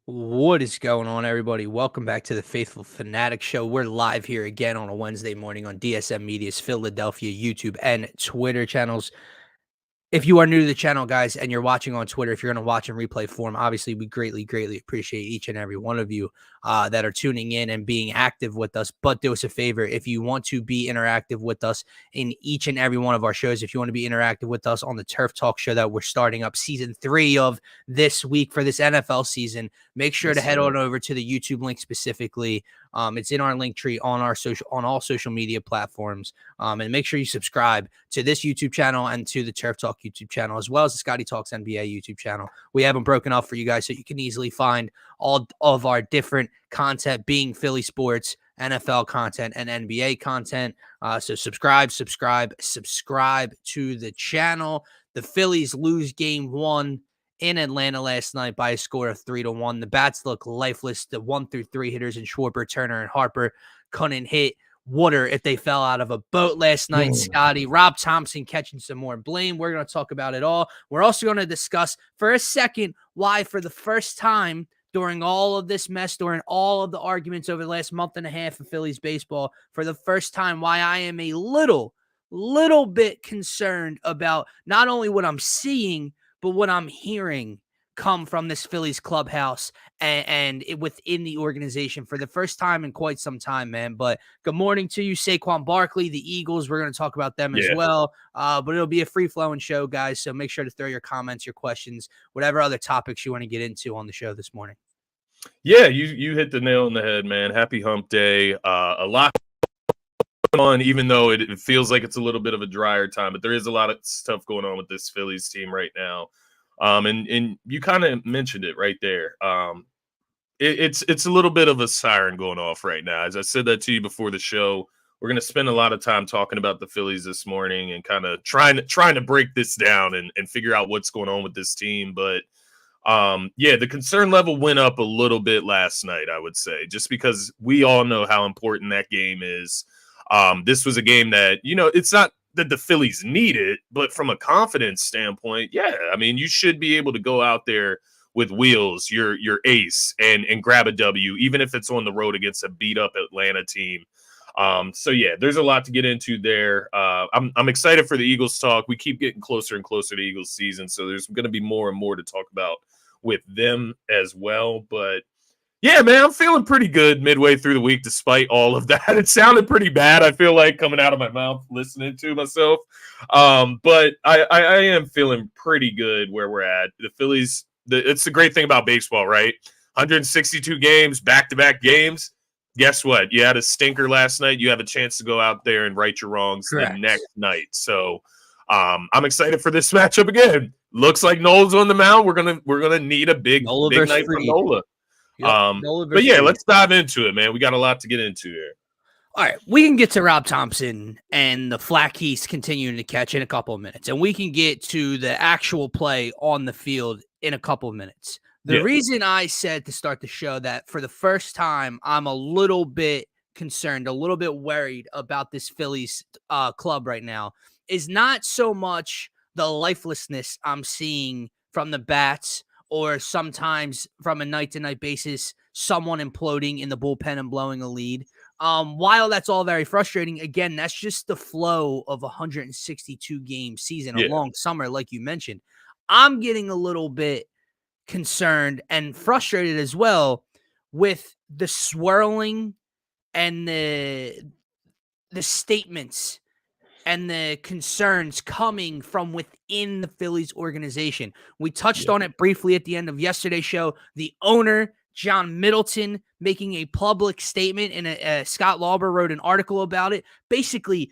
What is going on, everybody? Welcome back to the Phaithful Phanatics show. We're live here again on a Wednesday morning on Dsm Media's Philadelphia YouTube and Twitter channels. If you are new to the channel, guys, and you're watching on Twitter, if you're going to watch in replay form, obviously we greatly appreciate each and every one of you that are tuning in and being active with us. But do us a favor, if you want to be interactive with us in each and every one of our shows, if you want to be interactive with us on the Turf Talk show that we're starting up season 3 of this week for this NFL season, make sure to head on over to the YouTube link specifically. It's in our link tree on all social media platforms. And make sure you subscribe to this YouTube channel and to the Turf Talk YouTube channel, as well as the Scotty Talks NBA YouTube channel. We have them broken up for you guys so you can easily find all of our different content, being Philly sports, NFL content, and NBA content. So subscribe to the channel. The Phillies lose game 1 in Atlanta last night by a score of 3-1. The bats look lifeless. The 1 through 3 hitters in Schwarber, Turner, and Harper couldn't hit water if they fell out of a boat last night. Scotty, Rob Thompson catching some more blame. We're going to talk about it all. We're also going to discuss for a second why, for the first time during all of this mess, during all of the arguments over the last month and a half of Phillies baseball, for the first time, why I am a little bit concerned about not only what I'm seeing, but what I'm hearing come from this Phillies clubhouse and within the organization for the first time in quite some time, man. But good morning to you, Saquon Barkley, the Eagles. We're going to talk about them as well. But it'll be a free-flowing show, guys. So make sure to throw your comments, your questions, whatever other topics you want to get into on the show this morning. Yeah, you hit the nail on the head, man. Happy hump day. A lot on, even though it feels like it's a little bit of a drier time, but there is a lot of stuff going on with this Phillies team right now. And you kind of mentioned it right there. It's a little bit of a siren going off right now. As I said that to you before the show, we're going to spend a lot of time talking about the Phillies this morning and kind of trying to break this down and figure out what's going on with this team. But the concern level went up a little bit last night, I would say, just because we all know how important that game is. This was a game that, it's not that the Phillies need it, but from a confidence standpoint, I mean, you should be able to go out there with wheels, your ace, and grab a W, even if it's on the road against a beat up Atlanta team. There's a lot to get into there. I'm excited for the Eagles talk. We keep getting closer and closer to Eagles season, so there's going to be more and more to talk about with them as well. But yeah, man, I'm feeling pretty good midway through the week, despite all of that. It sounded pretty bad, I feel like, coming out of my mouth, listening to myself. But I am feeling pretty good where we're at. The Phillies, it's the great thing about baseball, right? 162 games, back-to-back games. Guess what? You had a stinker last night. You have a chance to go out there and right your wrongs the next night. So I'm excited for this matchup again. Looks like Nola's on the mound. We're gonna need a big night from Nola. But yeah, let's dive into it, man. We got a lot to get into here. All right, we can get to Rob Thompson and the flack he's continuing to catch in a couple of minutes, and we can get to the actual play on the field in a couple of minutes. The reason I said to start the show that for the first time, I'm a little bit concerned, a little bit worried about this Phillies club right now is not so much the lifelessness I'm seeing from the bats, or sometimes from a night-to-night basis, someone imploding in the bullpen and blowing a lead. While that's all very frustrating, again, that's just the flow of a 162-game season, a long summer, like you mentioned. I'm getting a little bit concerned and frustrated as well with the swirling and the statements and the concerns coming from within the Phillies organization. We touched on it briefly at the end of yesterday's show. The owner, John Middleton, making a public statement, and Scott Lauber wrote an article about it, basically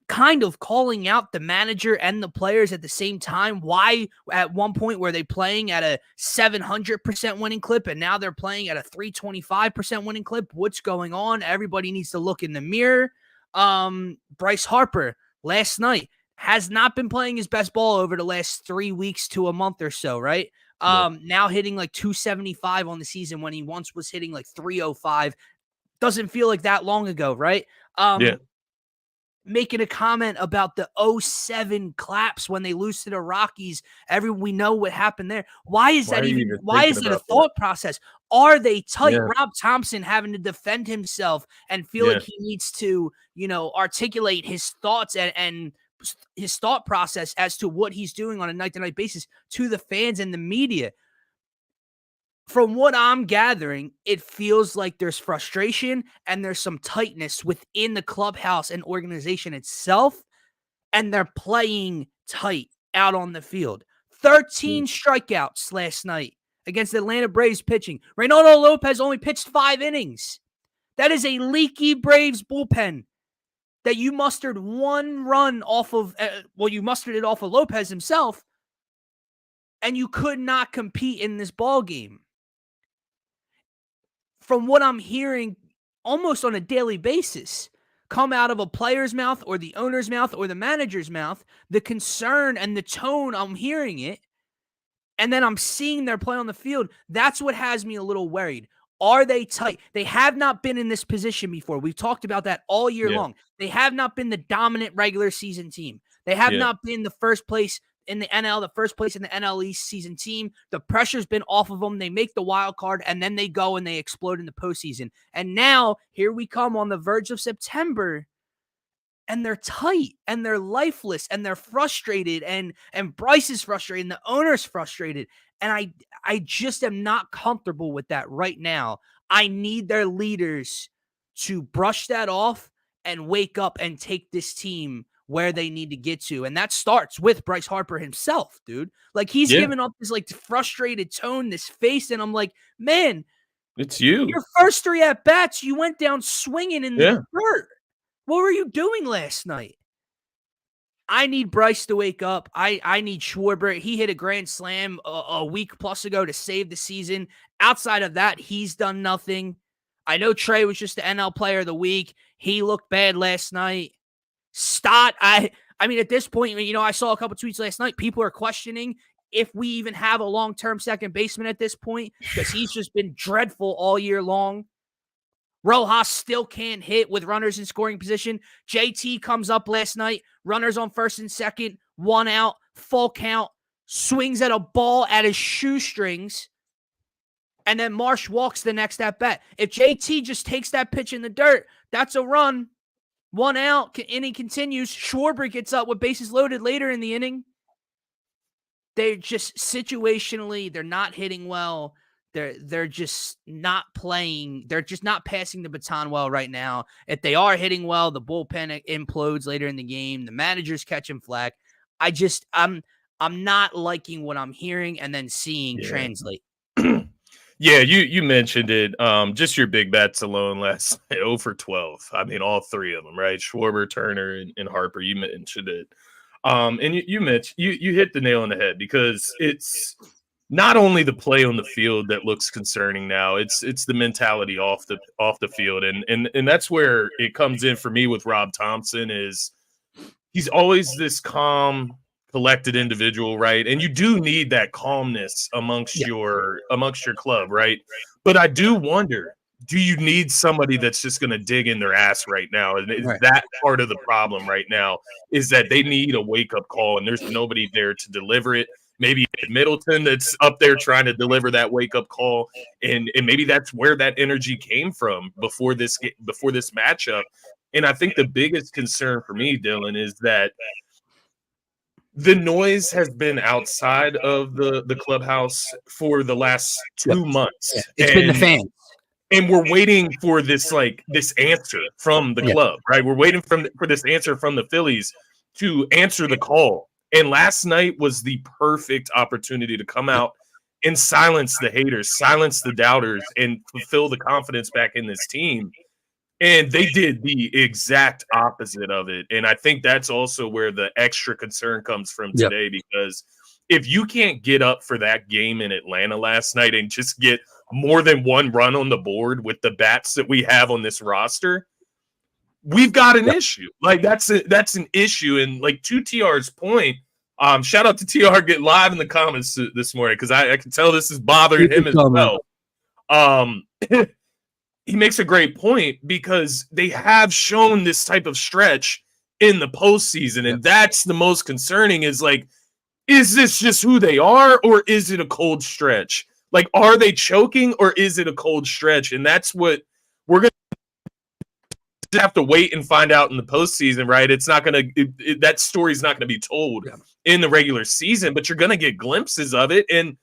kind of calling out the manager and the players at the same time. Why at one point were they playing at a 700% winning clip and now they're playing at a 325% winning clip? What's going on? Everybody needs to look in the mirror. Bryce Harper last night has not been playing his best ball over the last 3 weeks to a month or so, right? Now hitting like 275 on the season when he once was hitting like 305. Doesn't feel like that long ago, right? making a comment about the 07 claps when they lose to the Rockies. We know what happened there. Why is that even why is it a thought process? Are they tight? Yeah. Rob Thompson having to defend himself and feel like he needs to, articulate his thoughts and his thought process as to what he's doing on a night-to-night basis to the fans and the media. From what I'm gathering, it feels like there's frustration and there's some tightness within the clubhouse and organization itself, and they're playing tight out on the field. 13 strikeouts last night against the Atlanta Braves pitching. Reynaldo Lopez only pitched 5 innings. That is a leaky Braves bullpen that you mustered 1 run off of, you mustered it off of Lopez himself, and you could not compete in this ball game. From what I'm hearing almost on a daily basis, come out of a player's mouth or the owner's mouth or the manager's mouth, the concern and the tone, I'm hearing it, and then I'm seeing their play on the field. That's what has me a little worried. Are they tight? They have not been in this position before. We've talked about that all year long. They have not been the dominant regular season team. They have not been the first place in the NL, the first place in the NL East season team. The pressure's been off of them. They make the wild card, and then they go and they explode in the postseason. And now, here we come on the verge of September, and they're tight, and they're lifeless, and they're frustrated, and Bryce is frustrated, and the owner's frustrated. And I just am not comfortable with that right now. I need their leaders to brush that off and wake up and take this team where they need to get to. And that starts with Bryce Harper himself, dude. Like, he's giving up this frustrated tone, this face. And I'm like, man, it's you. Your first 3 at-bats, you went down swinging in the dirt. What were you doing last night? I need Bryce to wake up. I need Schwarber. He hit a grand slam a week plus ago to save the season. Outside of that, he's done nothing. I know Trey was just the NL player of the week. He looked bad last night. Stott, I mean, at this point, I saw a couple tweets last night. People are questioning if we even have a long-term second baseman at this point, because he's just been dreadful all year long. Rojas still can't hit with runners in scoring position. JT comes up last night, runners on first and second, 1 out, full count, swings at a ball at his shoestrings, and then Marsh walks the next at-bat. If JT just takes that pitch in the dirt, that's a run. 1 out, inning continues. Schwarber gets up with bases loaded later in the inning. They're just situationally, they're not hitting well. They're just not playing. They're just not passing the baton well right now. If they are hitting well, the bullpen implodes later in the game. The manager's catching flack. I'm not liking what I'm hearing and then seeing translate. Yeah, you mentioned it. Just your big bats alone last night, 0 for 12. I mean, all 3 of them, right? Schwarber, Turner, and Harper. You mentioned it. And you mentioned you hit the nail on the head, because it's not only the play on the field that looks concerning now. It's the mentality off the field, and that's where it comes in for me with Rob Thompson. Is he's always this calm, collected individual, right? And you do need that calmness amongst your club, right? But I do wonder, do you need somebody that's just going to dig in their ass right now? And that part of the problem right now is that they need a wake-up call, and there's nobody there to deliver it. Maybe Middleton that's up there trying to deliver that wake-up call, and maybe that's where that energy came from before this matchup. And I think the biggest concern for me, Dylan, is that the noise has been outside of the clubhouse for the last 2 months. Yeah. It's been the fans. And we're waiting for this answer from the club, right? We're waiting for this answer from the Phillies to answer the call. And last night was the perfect opportunity to come out and silence the haters, silence the doubters, and fulfill the confidence back in this team. And they did the exact opposite of it. And I think that's also where the extra concern comes from today, because if you can't get up for that game in Atlanta last night and just get more than 1 run on the board with the bats that we have on this roster, we've got an issue. Like, that's an issue. And like, to TR's point, shout out to TR getting live in the comments this morning, because I can tell this is bothering him as well. He makes a great point, because they have shown this type of stretch in the postseason. And that's the most concerning is like, is this just who they are, or is it a cold stretch? Like, are they choking, or is it a cold stretch? And that's what we're going to have to wait and find out in the postseason, right? It's not going to, that story's not going to be told in the regular season, but you're going to get glimpses of it. And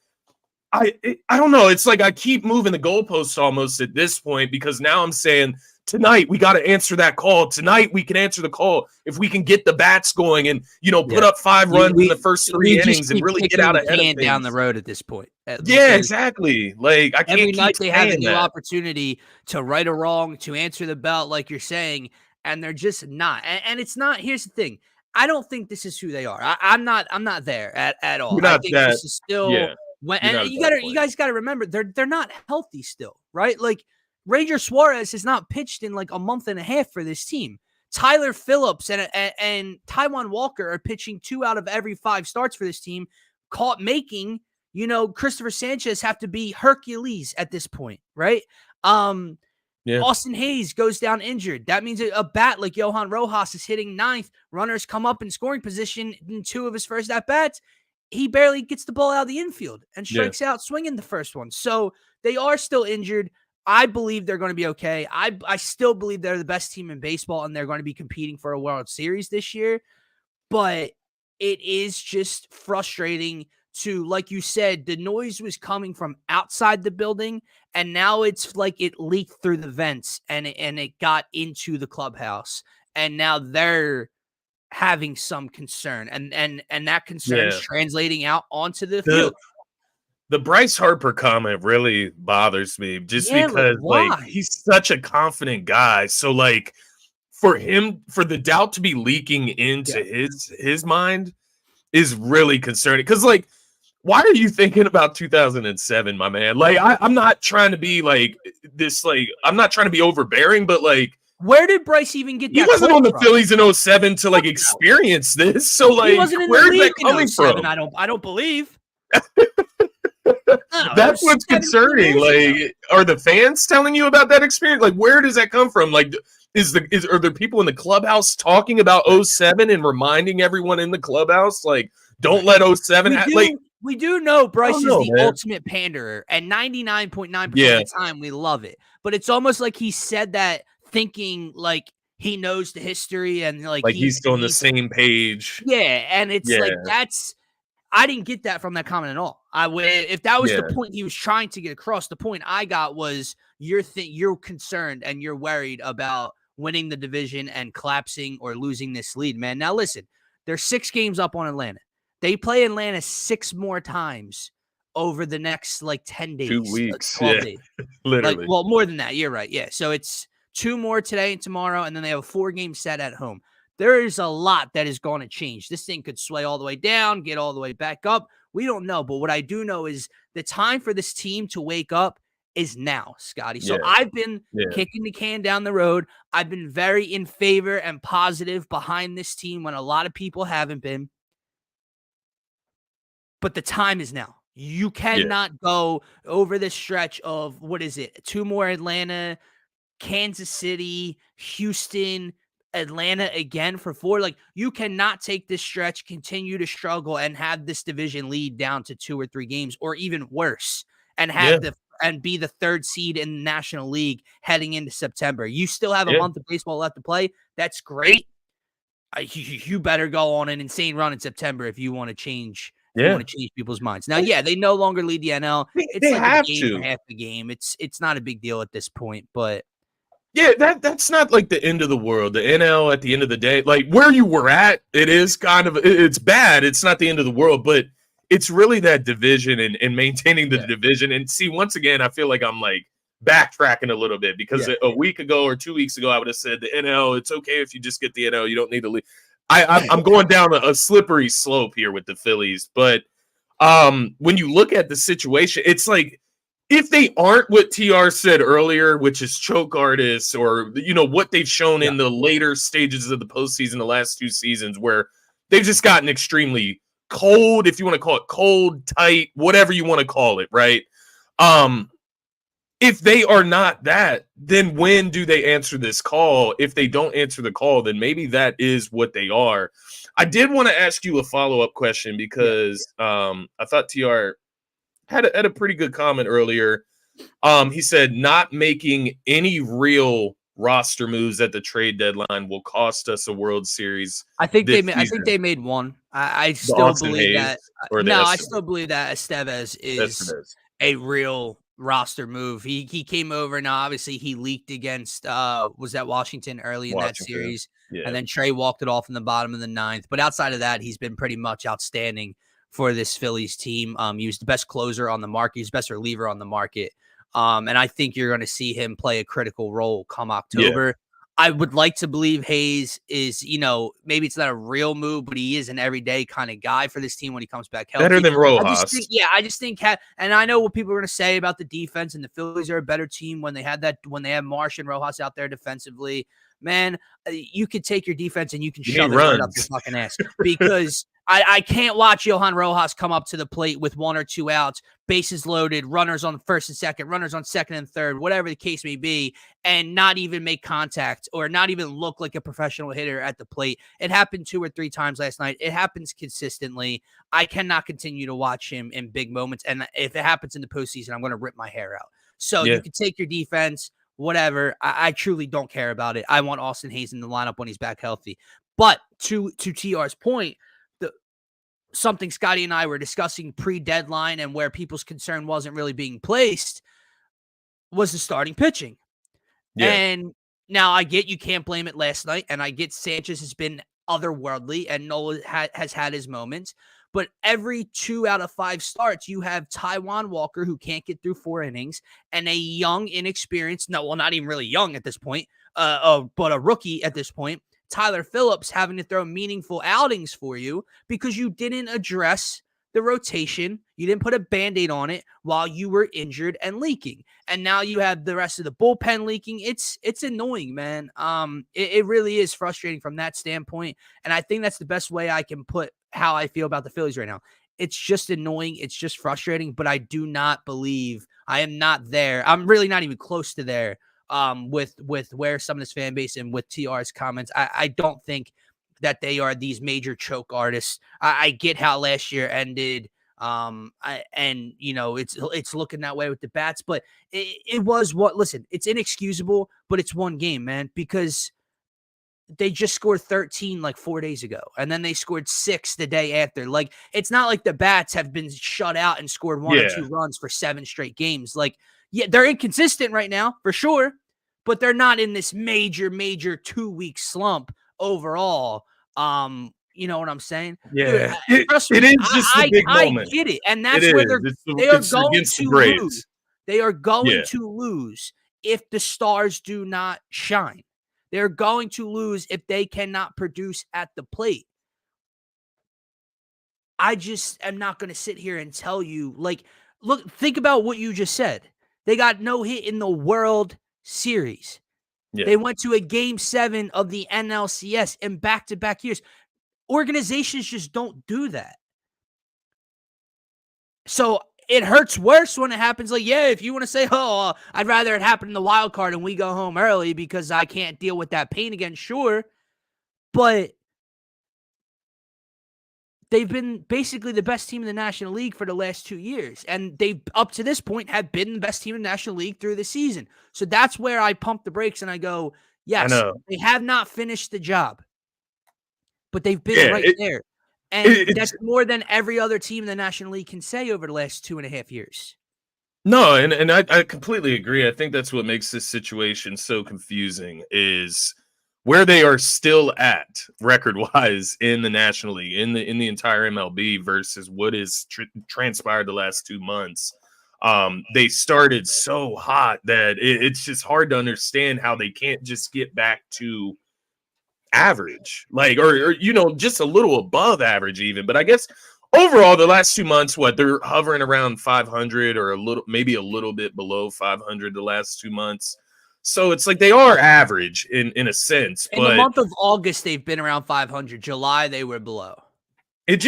I don't know. It's like I keep moving the goalposts almost at this point, because now I'm saying tonight we got to answer that call. Tonight we can answer the call if we can get the bats going and, you know, put up 5 runs in the first 3 innings and really get out ahead of things. Down the road at this point. Yeah, exactly. Like I can't every night they have a new that. opportunity to right a wrong, to answer the bell, like you're saying, and they're just not. And it's not. Here's the thing. I don't think this is who they are. I'm not there at all. I think this is still. Yeah. And you guys got to remember they're not healthy still, right? Like Ranger Suarez has not pitched in like a month and a half for this team. Tyler Phillips and Taijuan Walker are pitching 2 out of every 5 starts for this team, making, you know, Christopher Sanchez have to be Hercules at this point, right? Austin Hayes goes down injured. That means a bat like Johan Rojas is hitting 9th. Runners come up in scoring position in 2 of his first at-bats. He barely gets the ball out of the infield and strikes out swinging the first one. So they are still injured. I believe they're going to be okay. I still believe they're the best team in baseball and they're going to be competing for a World Series this year. But it is just frustrating to, like you said, the noise was coming from outside the building, and now it's like it leaked through the vents and it got into the clubhouse. And now they're having some concern, and that concern is translating out onto the field. The Bryce Harper comment really bothers me just because like he's such a confident guy. So like for the doubt to be leaking into his mind is really concerning. Because like, why are you thinking about 2007, my man? Like I'm not trying to be like this, like I'm not trying to be overbearing, but like, where did Bryce even get that? He wasn't on the Phillies in 07 to like experience this. So like, he wasn't in the league in 07, I don't believe. That's what's concerning. Like, are the fans telling you about that experience? Like, where does that come from? Like, are there people in the clubhouse talking about 07 and reminding everyone in the clubhouse, like, don't let 07 we do know Bryce is the ultimate panderer, and 99.9% of the time we love it. But it's almost like he said that thinking like he knows the history and like he's on the same page. Yeah, and it's like I didn't get that from that comment at all. If that was the point he was trying to get across, the point I got was you're concerned and you're worried about winning the division and collapsing or losing this lead, man. Now listen, they're 6 games up on Atlanta. They play Atlanta 6 more times over the next like 10 days. 2 weeks. 12 days. Literally. Like, well, more than that. You're right. Yeah. So it's 2 more today and tomorrow, and then they have a 4-game set at home. There is a lot that is going to change. This thing could sway all the way down, get all the way back up. We don't know. But what I do know is the time for this team to wake up is now, Scotty. So I've been kicking the can down the road. I've been very in favor and positive behind this team when a lot of people haven't been. But the time is now. You cannot go over this stretch of, 2 more Atlanta, Kansas City, Houston, Atlanta again for 4. Like, you cannot take this stretch, continue to struggle, and have this division lead down to 2 or 3 games, or even worse, and and be the 3rd seed in the National League heading into September. You still have a month of baseball left to play. That's great. You better go on an insane run in September if you want to change. You want to change people's minds. Now, they no longer lead the NL. It's like have a game or half a game. It's not a big deal at this point, but that's not like the end of the world. The NL at the end of the day, like where you were at, it is kind of it's bad. It's not the end of the world, but it's really that division and maintaining the division. And see, once again, I feel like I'm like backtracking a little bit because a week ago or 2 weeks ago, I would have said the NL, it's okay if you just get the NL. You don't need to leave. I'm going down a slippery slope here with the Phillies, but when you look at the situation, it's like if they aren't what TR said earlier, which is choke artists, or what they've shown in the later stages of the postseason, the last 2 seasons, where they've just gotten extremely cold, if you want to call it cold, tight, whatever you want to call it, right? if they are not that, then when do they answer this call? If they don't answer the call, then maybe that is what they are. I did want to ask you a follow-up question because I thought TR had a pretty good comment earlier. He said not making any real roster moves at the trade deadline will cost us a World Series. I think this I think season. they made one. I The still Austin believe Hayes that. or the No, I Estevez? still believe that Estevez is Estevez. a real roster move. He came over. Now, obviously, he leaked against was that Washington early in that Washington. series, Yeah. and then Trey walked it off in the bottom of the ninth. But outside of that, he's been pretty much outstanding for this Phillies team. He was the best closer on the market. He's the best reliever on the market. And I think you're going to see him play a critical role come October. Yeah. I would like to believe Hayes is, maybe it's not a real move, but he is an everyday kind of guy for this team when he comes back healthy. Better than Rojas. I just think, and I know what people are going to say about the defense, and the Phillies are a better team when they have Marsh and Rojas out there defensively. Man, you could take your defense and you can shove it right up your fucking ass, because I can't watch Johan Rojas come up to the plate with 1 or 2 outs, bases loaded, runners on first and second, runners on second and third, whatever the case may be, and not even make contact or not even look like a professional hitter at the plate. It happened 2 or 3 times last night. It happens consistently. I cannot continue to watch him in big moments. And if it happens in the postseason, I'm going to rip my hair out. So you can take your defense, whatever. I truly don't care about it. I want Austin Hayes in the lineup when he's back healthy. But to TR's point, something Scotty and I were discussing pre-deadline and where people's concern wasn't really being placed was the starting pitching. Yeah. And now I get you can't blame it last night, and I get Sanchez has been otherworldly and Nola has had his moments, but every 2 out of 5 starts, you have Taijuan Walker, who can't get through 4 innings, and a young, inexperienced, not even really young at this point, but a rookie at this point, Tyler Phillips, having to throw meaningful outings for you because you didn't address the rotation. You didn't put a Band-Aid on it while you were injured and leaking. And now you have the rest of the bullpen leaking. It's annoying, man. It really is frustrating from that standpoint. And I think that's the best way I can put how I feel about the Phillies right now. It's just annoying. It's just frustrating, but I do not believe I am not there. I'm really not even close to there. With where some of this fan base and with TR's comments, I don't think that they are these major choke artists. I get how last year ended, it's looking that way with the bats, but it was listen, it's inexcusable, but it's one game, man, because they just scored 13 like 4 days ago, and then they scored 6 the day after. Like, it's not like the bats have been shut out and scored 1 or 2 runs for 7 straight games. Like, yeah, they're inconsistent right now for sure, but they're not in this major 2-week slump overall. You know what I'm saying? Yeah, Dude, trust me, it is just a big moment. I get it, and that's where they are going to lose. They are going to lose if the stars do not shine. They're going to lose if they cannot produce at the plate. I just am not going to sit here and tell you, like, look, think about what you just said. They got no hit in the World Series. Yeah. They went to a Game 7 of the NLCS in back-to-back years. Organizations just don't do that. So it hurts worse when it happens. Like, yeah, if you want to say, I'd rather it happen in the wild card and we go home early because I can't deal with that pain again, sure. But they've been basically the best team in the National League for the last 2 years. And they, up to this point, have been the best team in the National League through the season. So that's where I pump the brakes and I go, yes, they have not finished the job, but they've been there. And that's more than every other team in the National League can say over the last 2.5 years. No, and I completely agree. I think that's what makes this situation so confusing is where they are still at record-wise in the National League, in the entire MLB versus what is transpired the last 2 months. They started so hot that it's just hard to understand how they can't just get back to average, like, or just a little above average even. But I guess overall, the last 2 months, they're hovering around 500 or maybe a little bit below 500 the last 2 months. So it's like they are average in a sense. In the month of August, they've been around 500. July, they were below. It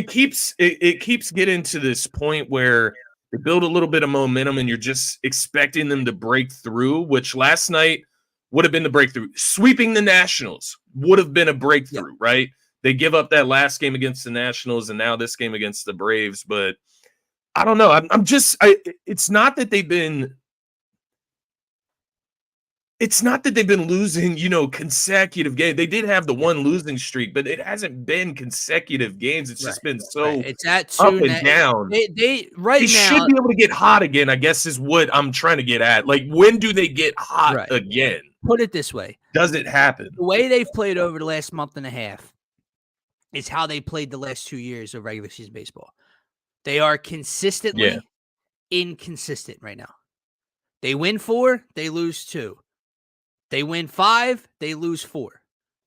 keeps getting to this point where They build a little bit of momentum, and you're just expecting them to break through, which last night would have been the breakthrough. Sweeping the Nationals would have been a breakthrough, right? They give up that last game against the Nationals, and now this game against the Braves. But I don't know. It's not that they've been losing, consecutive games. They did have the one losing streak, but it hasn't been consecutive games. It's just been so It's at up two and down. They They should now be able to get hot again, I guess is what I'm trying to get at. Like, when do they get hot again? Put it this way. Does it happen? The way they've played over the last month and a half is how they played the last 2 years of regular season baseball. They are consistently inconsistent right now. They win 4, they lose 2. They win 5, they lose 4.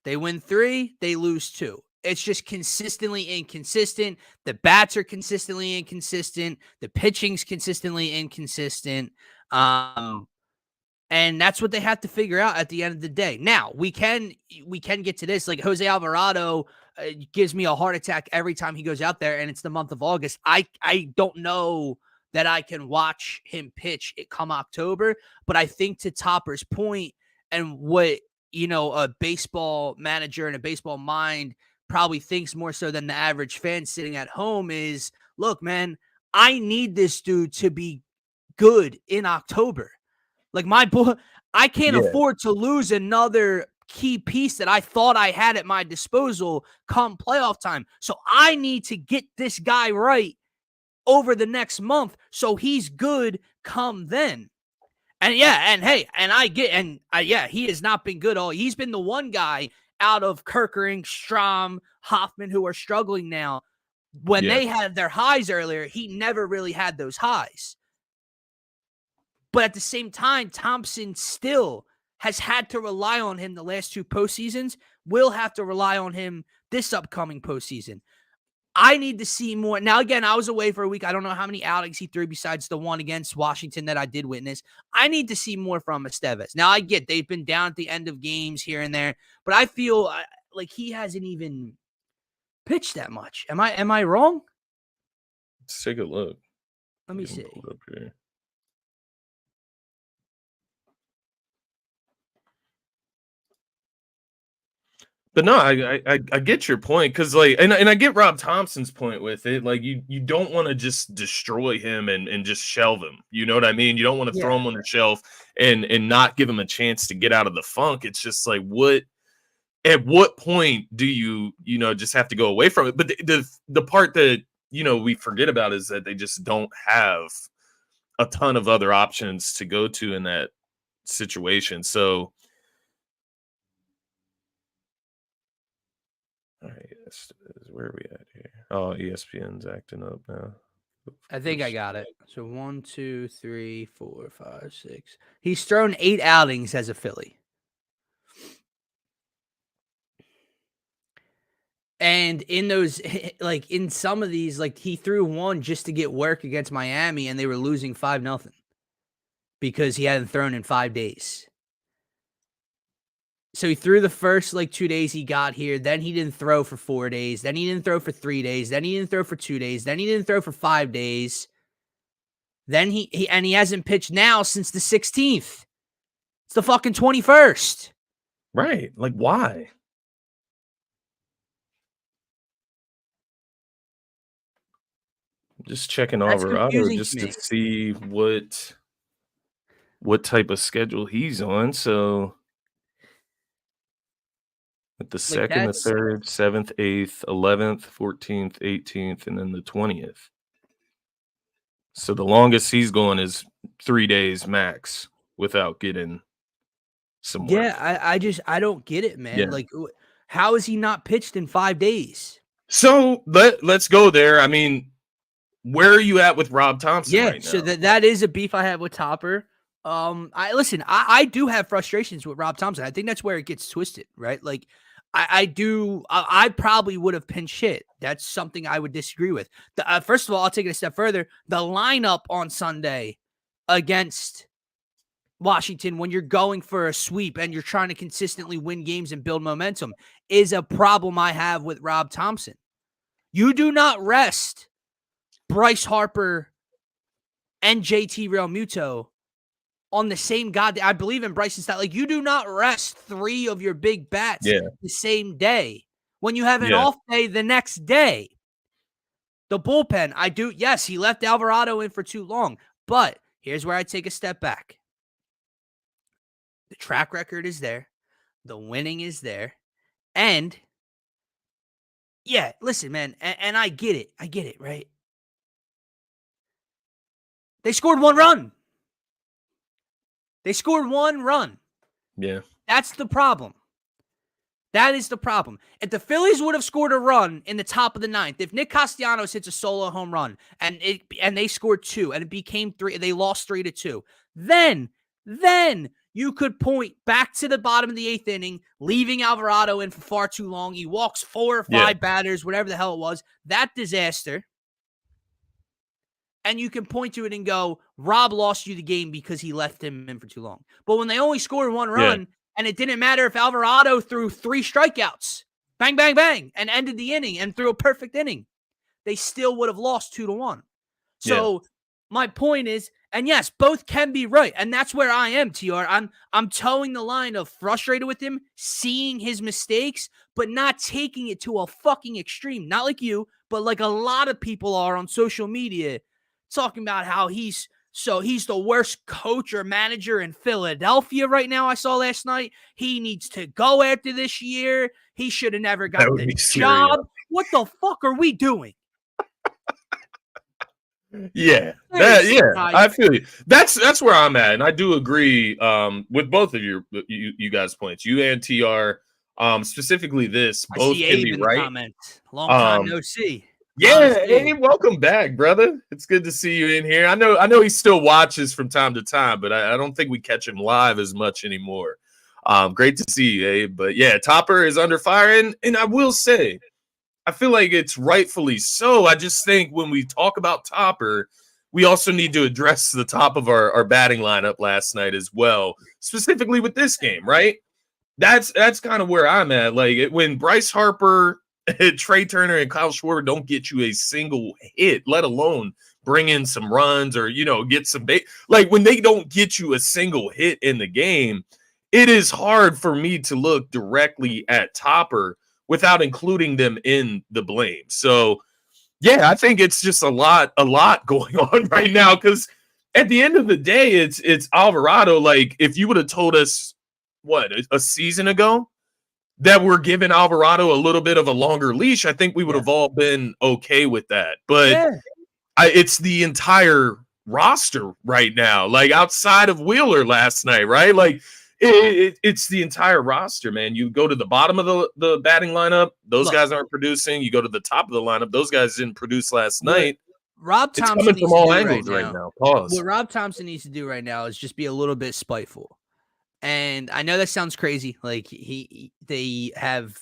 They win 3, they lose 2. It's just consistently inconsistent. The bats are consistently inconsistent. The pitching's consistently inconsistent. And that's what they have to figure out at the end of the day. Now, we can get to this. Like, Jose Alvarado gives me a heart attack every time he goes out there, and it's the month of August. I don't know that I can watch him pitch it come October, but I think, to Topper's point, and what, a baseball manager and a baseball mind probably thinks more so than the average fan sitting at home is, look, man, I need this dude to be good in October. Like, my boy, I can't afford to lose another key piece that I thought I had at my disposal come playoff time. So I need to get this guy right over the next month so he's good come then. And he has not been good all. He's been the one guy out of Kerkering, Strom, Hoffman, who are struggling now. When they had their highs earlier, he never really had those highs. But at the same time, Thompson still has had to rely on him the last 2 postseasons, will have to rely on him this upcoming postseason. I need to see more. Now, again, I was away for a week. I don't know how many outings he threw besides the one against Washington that I did witness. I need to see more from Estevez. Now, I get they've been down at the end of games here and there, but I feel like he hasn't even pitched that much. Am I wrong? Let's take a look. Let me see. Up here. But no, I get your point, because and I get Rob Thompson's point with it. Like, you don't want to just destroy him and just shelve him. You know what I mean? You don't want to throw him on the shelf and not give him a chance to get out of the funk. It's just like, at what point do you just have to go away from it? But the part that we forget about is that they just don't have a ton of other options to go to in that situation. So, all right, where are we at here? Oh, ESPN's acting up now. I think I got it. So 1, 2, 3, 4, 5, 6. He's thrown 8 outings as a Philly. And in those, like, in some of these, like, he threw one just to get work against Miami, and they were losing 5-0 because he hadn't thrown in 5 days. So he threw the first 2 days he got here. Then he didn't throw for 4 days. Then he didn't throw for 3 days. Then he didn't throw for 2 days. Then he didn't throw for 5 days. Then he hasn't pitched now since the 16th. It's the fucking 21st. Right. Like, why? Just checking Alvarado just to see what type of schedule he's on. So at the 2nd, the 3rd, 7th, 8th, 11th, 14th, 18th, and then the 20th. So the longest he's going is 3 days max without getting some work. Yeah, I don't get it, man. Yeah. Like, how is he not pitched in 5 days? So let's go there. I mean, where are you at with Rob Thompson right now? So that is a beef I have with Topper. I do have frustrations with Rob Thompson. I think that's where it gets twisted, right? Like, I probably would have pinch hit. That's something I would disagree with. First of all, I'll take it a step further. The lineup on Sunday against Washington, when you're going for a sweep and you're trying to consistently win games and build momentum, is a problem I have with Rob Thompson. You do not rest Bryce Harper and JT Realmuto on the same I believe in Bryson's stat. Like, you do not rest 3 of your big bats the same day when you have an off day the next day. The bullpen, yes, he left Alvarado in for too long, but here's where I take a step back. The track record is there. The winning is there. And yeah, listen, man, and I get it, right? They scored 1 run. Yeah. That's the problem. That is the problem. If the Phillies would have scored a run in the top of the 9th, if Nick Castellanos hits a solo home run and they scored 2 and it became 3, they lost 3-2, then you could point back to the bottom of the 8th inning, leaving Alvarado in for far too long. He walks 4 or 5 batters, whatever the hell it was. That disaster. And you can point to it and go, Rob lost you the game because he left him in for too long. But when they only scored 1 run, and it didn't matter if Alvarado threw 3 strikeouts, bang, bang, bang, and ended the inning and threw a perfect inning, they still would have lost 2-1. So my point is, and yes, both can be right. And that's where I am, TR. I'm towing the line of frustrated with him, seeing his mistakes, but not taking it to a fucking extreme. Not like you, but like a lot of people are on social media talking about how he's the worst coach or manager in Philadelphia right now. I saw last night. He needs to go after this year. He should have never got the job. What the fuck are we doing? I feel you. That's where I'm at, and I do agree with both of you guys' points. You and TR, specifically this, both can be right. Long time no see. Yeah, hey, welcome back, brother. It's good to see you in here. I know he still watches from time to time, but I don't think we catch him live as much anymore. Great to see you, Abe. But yeah, Topper is under fire, and I will say, I feel like it's rightfully so. I just think when we talk about Topper, we also need to address the top of our batting lineup last night as well, specifically with this game, right? That's kind of where I'm at. Like when Bryce Harper, Trey Turner, and Kyle Schwarber don't get you a single hit, let alone bring in some runs or, get some bait. Like when they don't get you a single hit in the game, it is hard for me to look directly at Topper without including them in the blame. So, yeah, I think it's just a lot going on right now because at the end of the day, it's Alvarado. Like if you would have told us, a season ago, that we're giving Alvarado a little bit of a longer leash, I think we would have all been okay with that. But it's the entire roster right now, like outside of Wheeler last night, right? Like it's the entire roster, man. You go to the bottom of the batting lineup, those guys aren't producing. You go to the top of the lineup, those guys didn't produce last night. Rob Thompson coming from all angles right now. Pause. What Rob Thompson needs to do right now is just be a little bit spiteful. And I know that sounds crazy. Like they have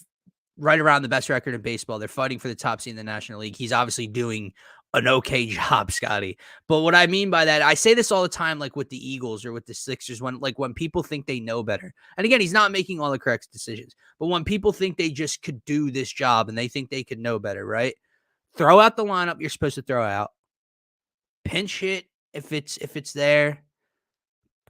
right around the best record in baseball. They're fighting for the top seed in the National League. He's obviously doing an okay job, Scotty. But what I mean by that, I say this all the time, like with the Eagles or with the Sixers, when people think they know better. And again, he's not making all the correct decisions. But when people think they just could do this job and they think they could know better, right? Throw out the lineup you're supposed to throw out. Pinch hit if it's there.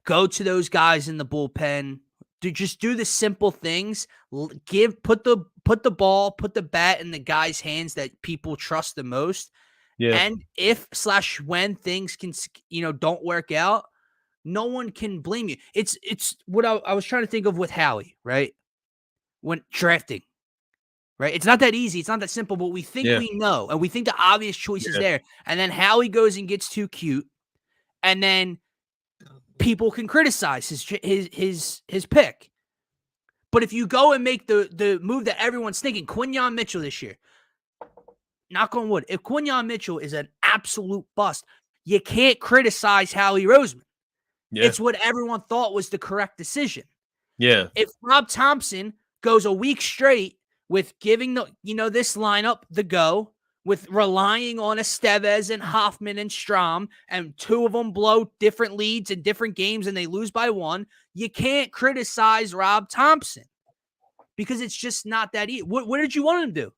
Go to those guys in the bullpen. Just do the simple things. Put the ball, put the bat in the guys' hands that people trust the most. Yeah. And if/when things can, don't work out, no one can blame you. It's what I was trying to think of with Howie, right? When drafting, right? It's not that easy. It's not that simple, but we think we know, and we think the obvious choice is there. And then Howie goes and gets too cute, and then people can criticize his pick. But if you go and make the move that everyone's thinking, Quinyon Mitchell this year, knock on wood, if Quinyon Mitchell is an absolute bust, you can't criticize Howie Roseman. Yeah. It's what everyone thought was the correct decision. Yeah. If Rob Thompson goes a week straight with giving this lineup the go, with relying on Estevez and Hoffman and Strahm, and 2 of them blow different leads in different games and they lose by 1, you can't criticize Rob Thompson because it's just not that easy. What did you want him to do?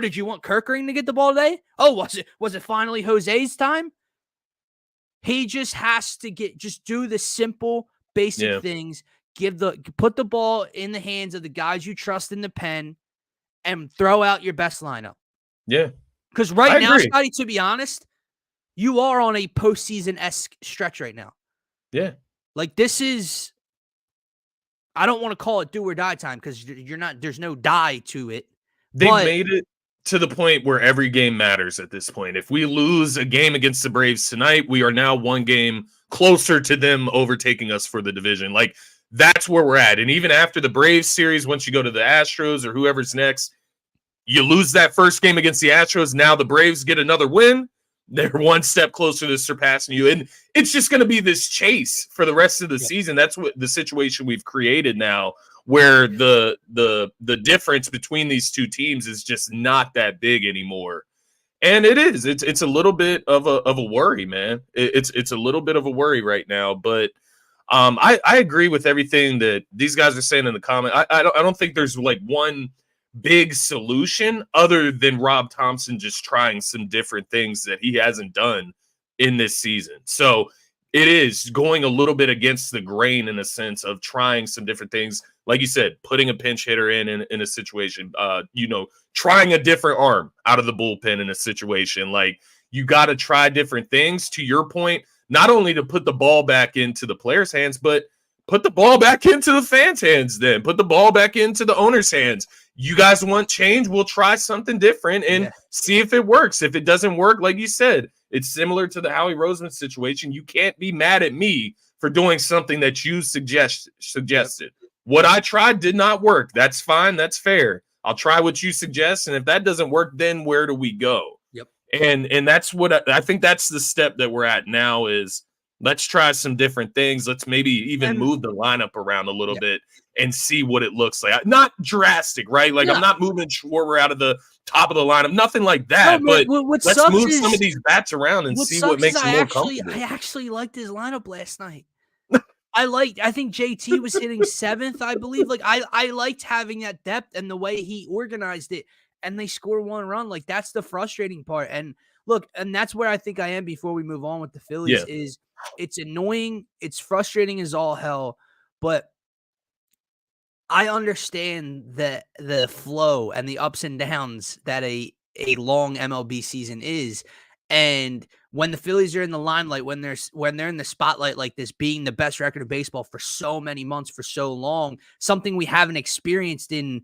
Did you want Kirkering to get the ball today? Oh, was it finally Jose's time? He just has to do the simple, basic Yeah. things. Put the ball in the hands of the guys you trust in the pen and throw out your best lineup. Yeah. Because right I now, agree. Scotty, to be honest, you are on a postseason-esque stretch right now. Yeah. Like, this is, I don't want to call it do or die time because there's no die to it. They've But made it to the point where every game matters at this point. If we lose a game against the Braves tonight, we are now one game closer to them overtaking us for the division. Like, that's where we're at. And even after the Braves series, once you go to the Astros or whoever's next, you lose that first game against the Astros. Now the Braves get another win. They're one step closer to surpassing you. And it's just going to be this chase for the rest of the season. That's what the situation we've created now, where the difference between these two teams is just not that big anymore. And it's a little bit of a worry, man. It's a little bit of a worry right now. But I agree with everything that these guys are saying in the comment. I don't think there's like one big solution other than Rob Thompson just trying some different things that he hasn't done in this season. So it is going a little bit against the grain in a sense of trying some different things. Like you said, putting a pinch hitter in a situation, trying a different arm out of the bullpen in a situation. Like, you got to try different things, to your point, not only to put the ball back into the players' hands, but put the ball back into the fans' hands then. Put the ball back into the owner's hands. You guys want change? We'll try something different and see if it works. If it doesn't work, like you said, it's similar to the Howie Roseman situation. You can't be mad at me for doing something that you suggested. What I tried did not work. That's fine. That's fair. I'll try what you suggest. And if that doesn't work, then where do we go? Yep. And that's what I think that's the step that we're at now is let's try some different things. Let's maybe even move the lineup around a little bit and see what it looks like. Not drastic, right? Like, I'm not moving Schwarber out of the top of the lineuute, nothing like that. No, but let's move some of these bats around and see what makes them more comfortable. I actually liked his lineup last night. I think JT was hitting 7th, I believe. Like, I liked having that depth and the way he organized it, and they score one run. Like, that's the frustrating part. And look, and that's where I think I am before we move on with the Phillies is it's annoying. It's frustrating as all hell, but I understand the flow and the ups and downs that a long MLB season is. And when the Phillies are in the limelight, when they're in the spotlight like this, being the best record of baseball for so many months, for so long, something we haven't experienced in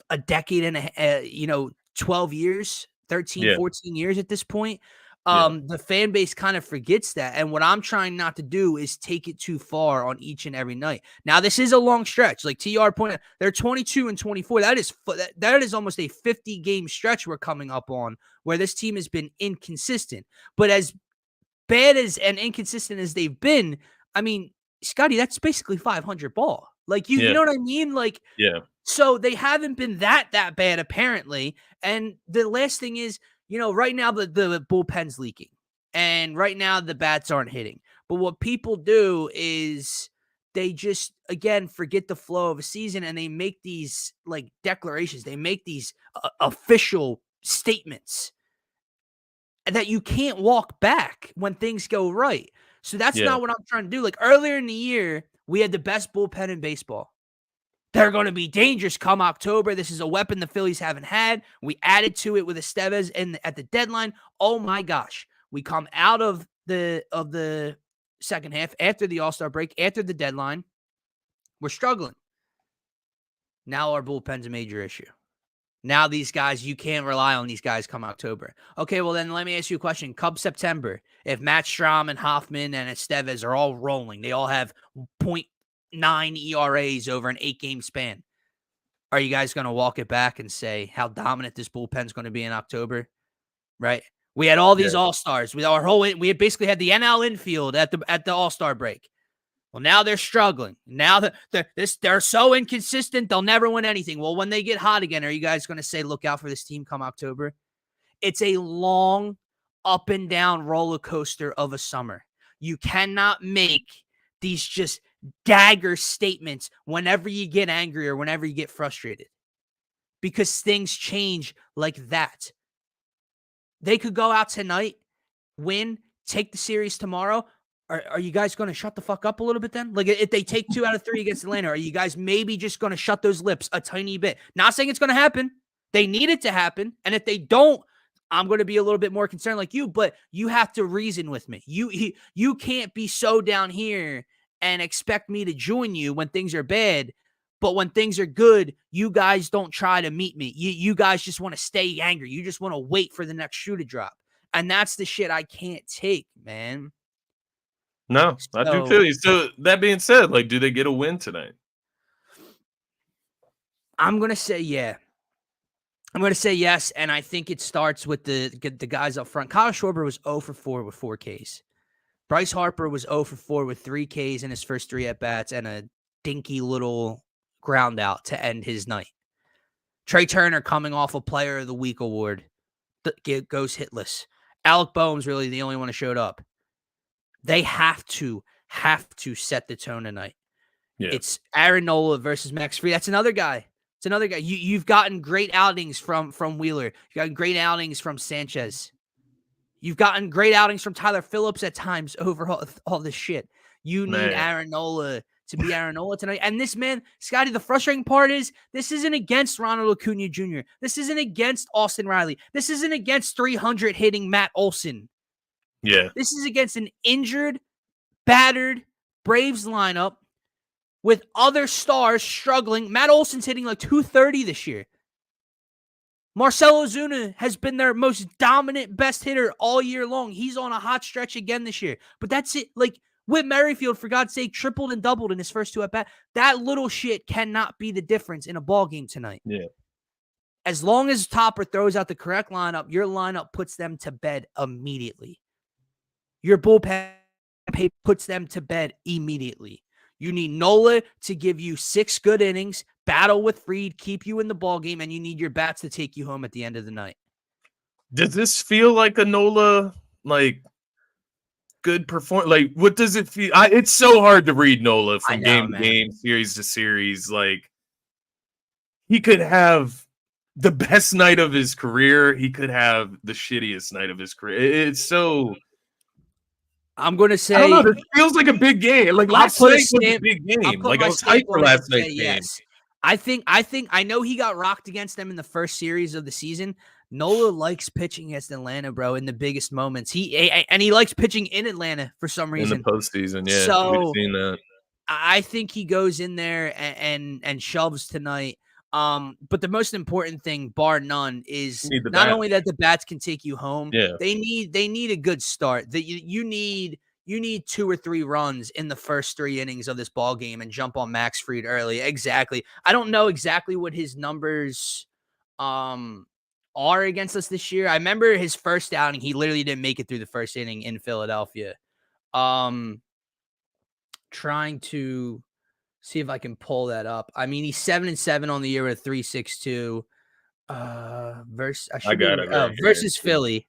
a decade and 12 years, 13, 14 years at this point. The fan base kind of forgets that. And what I'm trying not to do is take it too far on each and every night. Now, this is a long stretch. Like TR pointed out, they're 22 and 24. That is almost a 50-game stretch we're coming up on where this team has been inconsistent. But as bad as and inconsistent as they've been, I mean, Scotty, that's basically 500 ball. Like, you know what I mean? Like, so they haven't been that bad, apparently. And the last thing is, right now the bullpen's leaking, and right now the bats aren't hitting. But what people do is they just, again, forget the flow of a season, and they make these like declarations. They make these official statements that you can't walk back when things go right. So that's not what I'm trying to do. Like, earlier in the year, we had the best bullpen in baseball. They're going to be dangerous come October. This is a weapon the Phillies haven't had. We added to it with Estevez at the deadline. Oh my gosh. We come out of the second half after the All-Star break, after the deadline. We're struggling. Now our bullpen's a major issue. Now these guys, you can't rely on these guys come October. Okay, well then let me ask you a question. Come September, if Matt Strahm and Hoffman and Estevez are all rolling, they all have 0.9 ERAs over an 8-game span, are you guys going to walk it back and say how dominant this bullpen's going to be in October? Right? We had all these all-stars. We had basically had the NL infield at the all-star break. Well, now they're struggling. Now they're so inconsistent, they'll never win anything. Well, when they get hot again, are you guys going to say, look out for this team come October? It's a long up and down roller coaster of a summer. You cannot make these just dagger statements whenever you get angry or whenever you get frustrated, because things change like that. They could go out tonight, win, take the series tomorrow, are you guys going to shut the fuck up a little bit then? Like, if they take 2 out of 3 against Atlanta, are you guys maybe just going to shut those lips a tiny bit? Not saying it's going to happen. They need it to happen. And if they don't, I'm going to be a little bit more concerned like you, but you have to reason with me. You can't be so down here and expect me to join you when things are bad. But when things are good, you guys don't try to meet me. You guys just want to stay angry. You just want to wait for the next shoe to drop. And that's the shit I can't take, man. No, I do feel you. So that being said, like, do they get a win tonight? I'm going to say yeah. I'm going to say yes, and I think it starts with the guys up front. Kyle Schwarber was 0 for 4 with 4 Ks. Bryce Harper was 0 for 4 with 3 Ks in his first 3 at-bats and a dinky little ground out to end his night. Trey Turner coming off a Player of the Week award goes hitless. Alec Boehm's really the only one who showed up. They have to set the tone tonight. Yeah. It's Aaron Nola versus Max Fried. That's another guy. It's another guy. You've gotten great outings from Wheeler. You've gotten great outings from Sanchez. You've gotten great outings from Tyler Phillips at times over all this shit. You need Aaron Nola to be Aaron Nola tonight. And this man, Scotty, the frustrating part is this isn't against Ronald Acuna Jr. This isn't against Austin Riley. This isn't against 300 hitting Matt Olson. Yeah. This is against an injured, battered Braves lineup with other stars struggling. Matt Olson's hitting like 230 this year. Marcell Ozuna has been their most dominant, best hitter all year long. He's on a hot stretch again this year. But that's it. Like, Whit Merrifield, for God's sake, tripled and doubled in his first 2 at-bats. That little shit cannot be the difference in a ball game tonight. Yeah. As long as Topper throws out the correct lineup, your lineup puts them to bed immediately. Your bullpen puts them to bed immediately. You need Nola to give you 6 good innings, battle with Fried, keep you in the ball game, and you need your bats to take you home at the end of the night. Does this feel like a Nola, like, good performance? Like, what does it feel? It's so hard to read Nola from game to game, series to series. Like, he could have the best night of his career. He could have the shittiest night of his career. It's so... I'm going to say... I don't know. It feels like a big game. Like, last night was a big game. Like, I was hyped for last night's game. Yes. I know he got rocked against them in the first series of the season. Nola likes pitching against Atlanta, bro, in the biggest moments. He likes pitching in Atlanta for some reason. In the postseason, yeah. So we've seen that. I think he goes in there and shoves tonight. But the most important thing, bar none, is not only that the bats can take you home. Yeah. They need a good start. That you need 2 or 3 runs in the first 3 innings of this ball game and jump on Max Fried early. Exactly. I don't know exactly what his numbers are against us this year. I remember his first outing, he literally didn't make it through the first inning in Philadelphia. Trying to see if I can pull that up. I mean, he's 7-7 on the year with a 3.62. Versus Philly.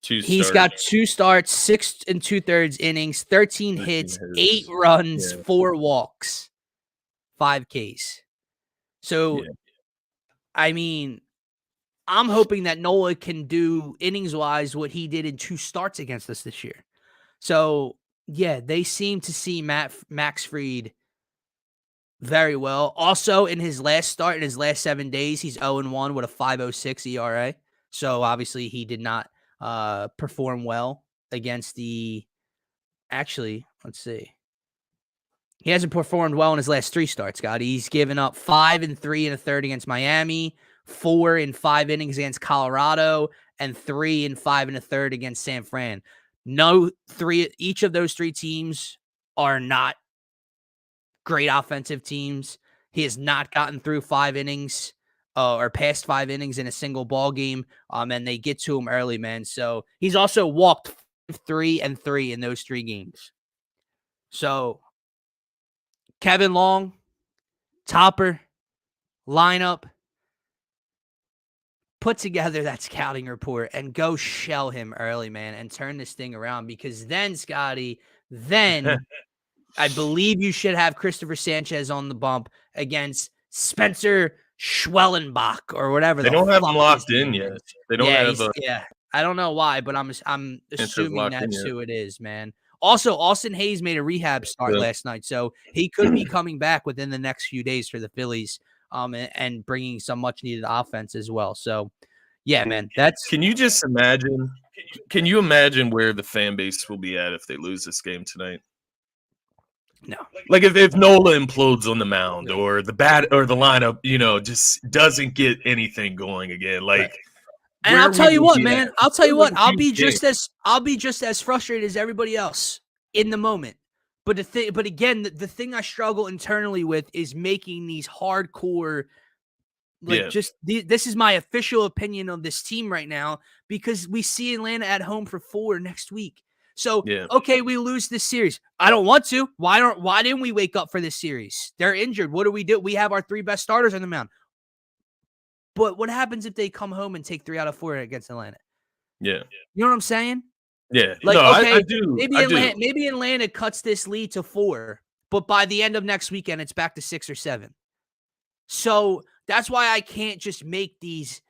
He's got 2 starts, 6 2/3 innings, 13 hits, 8 runs, 4 walks, 5 Ks. So, I mean, I'm hoping that Nola can do innings-wise what he did in 2 starts against us this year. So, yeah, they seem to see Max Fried very well. Also, in his last start, in his last 7 days, he's 0-1 with a 5.06 ERA. So, obviously, he did not perform well against the... Actually, let's see. He hasn't performed well in his last 3 starts, Scotty. He's given up 5 3 1/3 against Miami, 4 in 5 innings against Colorado, and 3 in 5 1/3 against San Fran. Each of those 3 teams are not great offensive teams. He has not gotten through 5 innings or past 5 innings in a single ball game, and they get to him early, man. So he's also walked 3 and 3 in those 3 games. So Kevin Long, Topper, lineup, put together that scouting report and go shell him early, man, and turn this thing around, because then, Scotty, I believe you should have Christopher Sanchez on the bump against Spencer Schwellenbach or whatever. They don't have him locked in yet. They don't have I don't know why, but I'm assuming that's who it is, man. Also, Austin Hayes made a rehab start last night, so he could be coming back within the next few days for the Phillies, and bringing some much needed offense as well. So, yeah, man, that's. Can you just imagine? Can you imagine where the fan base will be at if they lose this game tonight? No. Like if Nola implodes on the mound, or the lineup, just doesn't get anything going again. Like, right. And I'll tell you what, man. I'll tell you what. I'll be just as frustrated as everybody else in the moment. But again, the thing I struggle internally with is making these hardcore, this is my official opinion of this team right now, because we see Atlanta at home for 4 next week. So, okay, we lose this series. I don't want to. Why didn't we wake up for this series? They're injured. What do? We have our 3 best starters on the mound. But what happens if they come home and take 3 out of 4 against Atlanta? Yeah. You know what I'm saying? Yeah. Like, no, okay, I do. Maybe Atlanta cuts this lead to 4, but by the end of next weekend, it's back to 6 or 7. So that's why I can't just make these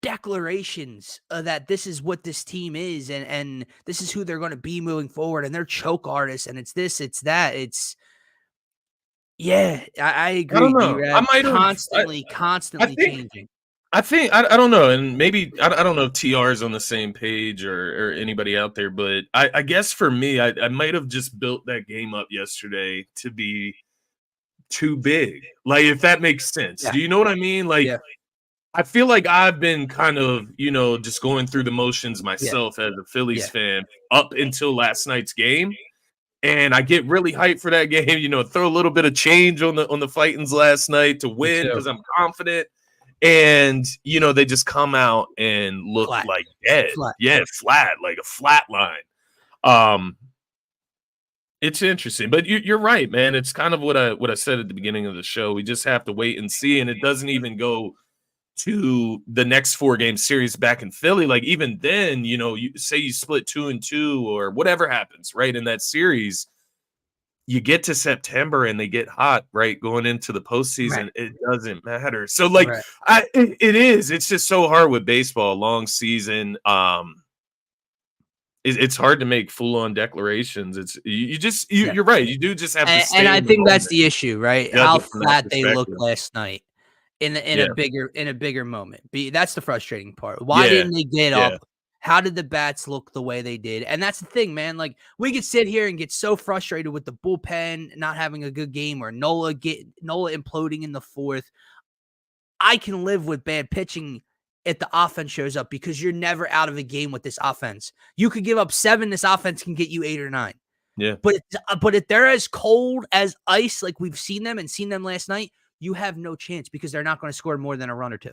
declarations that this is what this team is, and this is who they're going to be moving forward, and they're choke artists, and it's this, it's that, it's. Yeah, I agree. I don't know. I might constantly changing. I think I don't know, and maybe I don't know if TR is on the same page or anybody out there, but I guess for me, I might have just built that game up yesterday to be too big. Like, if that makes sense. Yeah. Do you know what I mean? Like, I feel like I've been kind of, just going through the motions myself as a Phillies fan up until last night's game. And I get really hyped for that game, throw a little bit of change on the Fightins last night to win because I'm confident. And, they just come out and look like dead. Flat. Yeah, flat, like a flat line. It's interesting. But you're right, man. It's kind of what I said at the beginning of the show. We just have to wait and see. And it doesn't even go to the next 4-game series back in Philly. Like, even then, you say you split 2-2 or whatever happens, right, in that series, you get to September and they get hot, right, going into the postseason. Right. It doesn't matter. So, like, it's just so hard with baseball, long season. It's hard to make full-on declarations. You're right. You do just have to stay. And I think that's the issue, right? How flat they looked last night. In a bigger moment. That's the frustrating part. Why didn't they get up? How did the bats look the way they did? And that's the thing, man. Like, we could sit here and get so frustrated with the bullpen not having a good game, or Nola imploding in the 4th. I can live with bad pitching if the offense shows up, because you're never out of a game with this offense. You could give up 7. This offense can get you 8 or 9. Yeah. But if they're as cold as ice, like we've seen them last night, you have no chance, because they're not going to score more than a run or 2.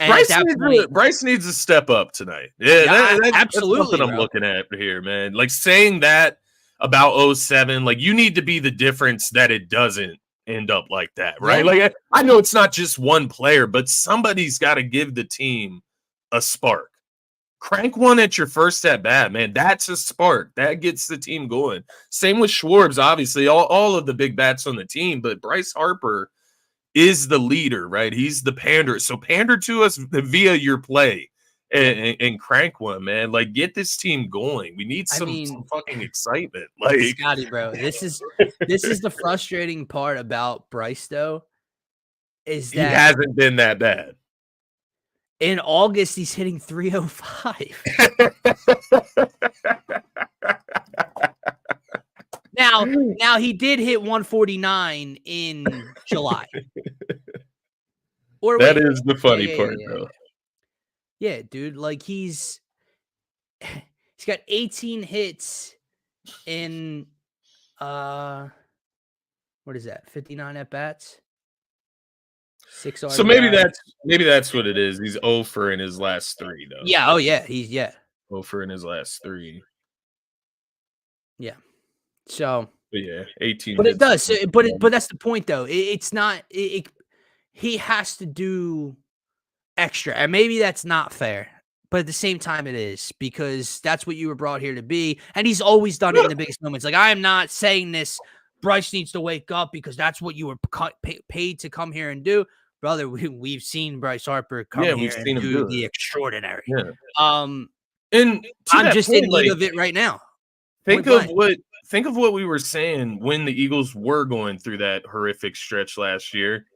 And Bryce needs to step up tonight. Yeah, that's absolutely. That's something I'm looking at here, man. Like, saying that about 07, like, you need to be the difference that it doesn't end up like that, right? Yeah. Like, I know it's not just one player, but somebody's got to give the team a spark. Crank one at your first at bat, man. That's a spark. That gets the team going. Same with Schwartz, obviously, all of the big bats on the team, but Bryce Harper is the leader, right? He's the pander. So pander to us via your play and crank one, man. Like, get this team going. We need some fucking excitement. Like, Scotty, bro, this is the frustrating part about Bryce, though, is that he hasn't been that bad. In August, he's hitting 305. Now he did hit 149 in July. That is the funny part, though. Yeah, dude. Like, he's got 18 hits in what is that? 59 at bats. 6 RBI. So maybe that's what it is. He's 0 for in his last 3, though. Yeah. Oh yeah. He's 0 for in his last 3. Yeah. So. But yeah, 18. But it does. But that's the point, though. It's not. He has to do extra, and maybe that's not fair. But at the same time, it is, because that's what you were brought here to be, and he's always done it in the biggest moments. Like, I am not saying this. Bryce needs to wake up because that's what you were paid to come here and do. brother, we've seen Bryce Harper come Yeah, here we've and seen him do do the it. extraordinary. Yeah. Um, And to I'm that just in point, need like, of it right now. think Point of blank. what we were saying when the Eagles were going through that horrific stretch last year.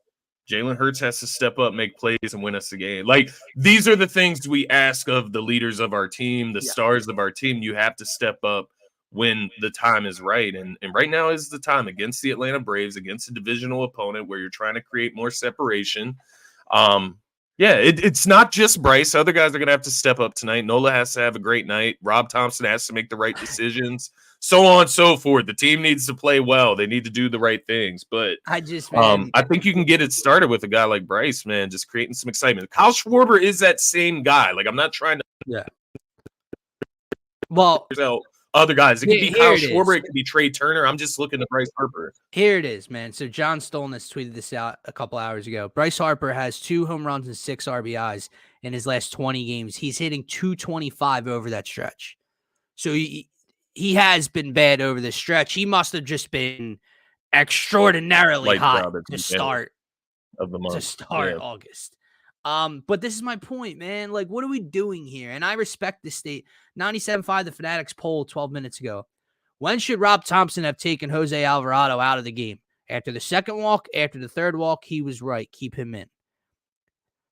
Jalen Hurts has to step up, make plays, and win us the game. Like, these are the things we ask of the leaders of our team, the Yeah. stars of our team. You have to step up when the time is right. And right now is the time against the Atlanta Braves, against a divisional opponent where you're trying to create more separation. Yeah, it's not just Bryce. Other guys are going to have to step up tonight. Nola has to have a great night. Rob Thompson has to make the right decisions, so on and so forth. The team needs to play well. They need to do the right things. But Man, I think you can get it started with a guy like Bryce, man, just creating some excitement. Kyle Schwarber is that same guy. Like, I'm not trying to yeah. Well, out other guys. It could be here Kyle it is. Schwarber. It could be Trey Turner. I'm just looking at Bryce Harper. Here it is, man. So John Stolness tweeted this out a couple hours ago. Bryce Harper has 2 home runs and 6 RBIs in his last 20 games. He's hitting 225 over that stretch. So he has been bad over the stretch. He must have just been extraordinarily Lights hot out at the to beginning start of the month. August. But this is my point, man. Like, what are we doing here? And I respect the state. 97.5 the Phanatics poll 12 minutes ago. When should Rob Thompson have taken Jose Alvarado out of the game? After the second walk, after the third walk, he was right. Keep him in.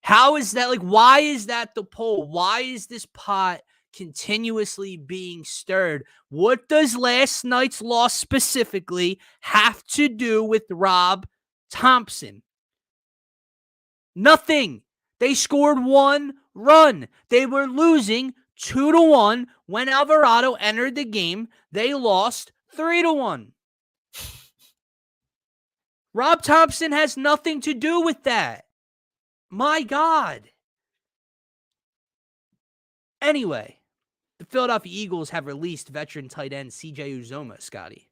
How is that? Like, why is that the poll? Why is this pot continuously being stirred? What does last night's loss specifically have to do with Rob Thompson? Nothing. They scored 1 run. They were losing 2-1 when Alvarado entered the game. They lost 3-1. Rob Thompson has nothing to do with that. My God. Anyway, the Philadelphia Eagles have released veteran tight end CJ Uzoma, Scotty.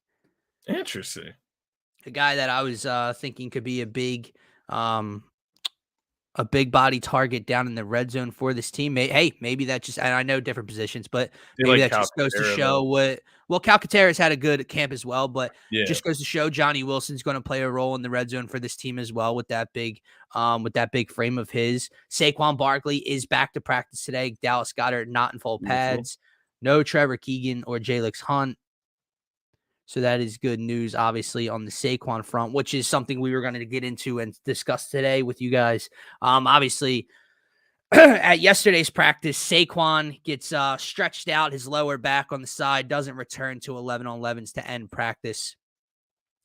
Interesting. A guy that I was thinking could be a big body target down in the red zone for this team. Maybe that just, and I know different positions, but maybe that just goes to show Calcaterra's had a good camp as well, but just goes to show Johnny Wilson's going to play a role in the red zone for this team as well with that big frame of his. Saquon Barkley is back to practice today. Dallas Goedert not in full pads. No Trevor Keegan or Jalix Hunt. So that is good news, obviously, on the Saquon front, which is something we were going to get into and discuss today with you guys. Obviously, at yesterday's practice, Saquon gets stretched out, his lower back on the side, doesn't return to 11-on-11s to end practice.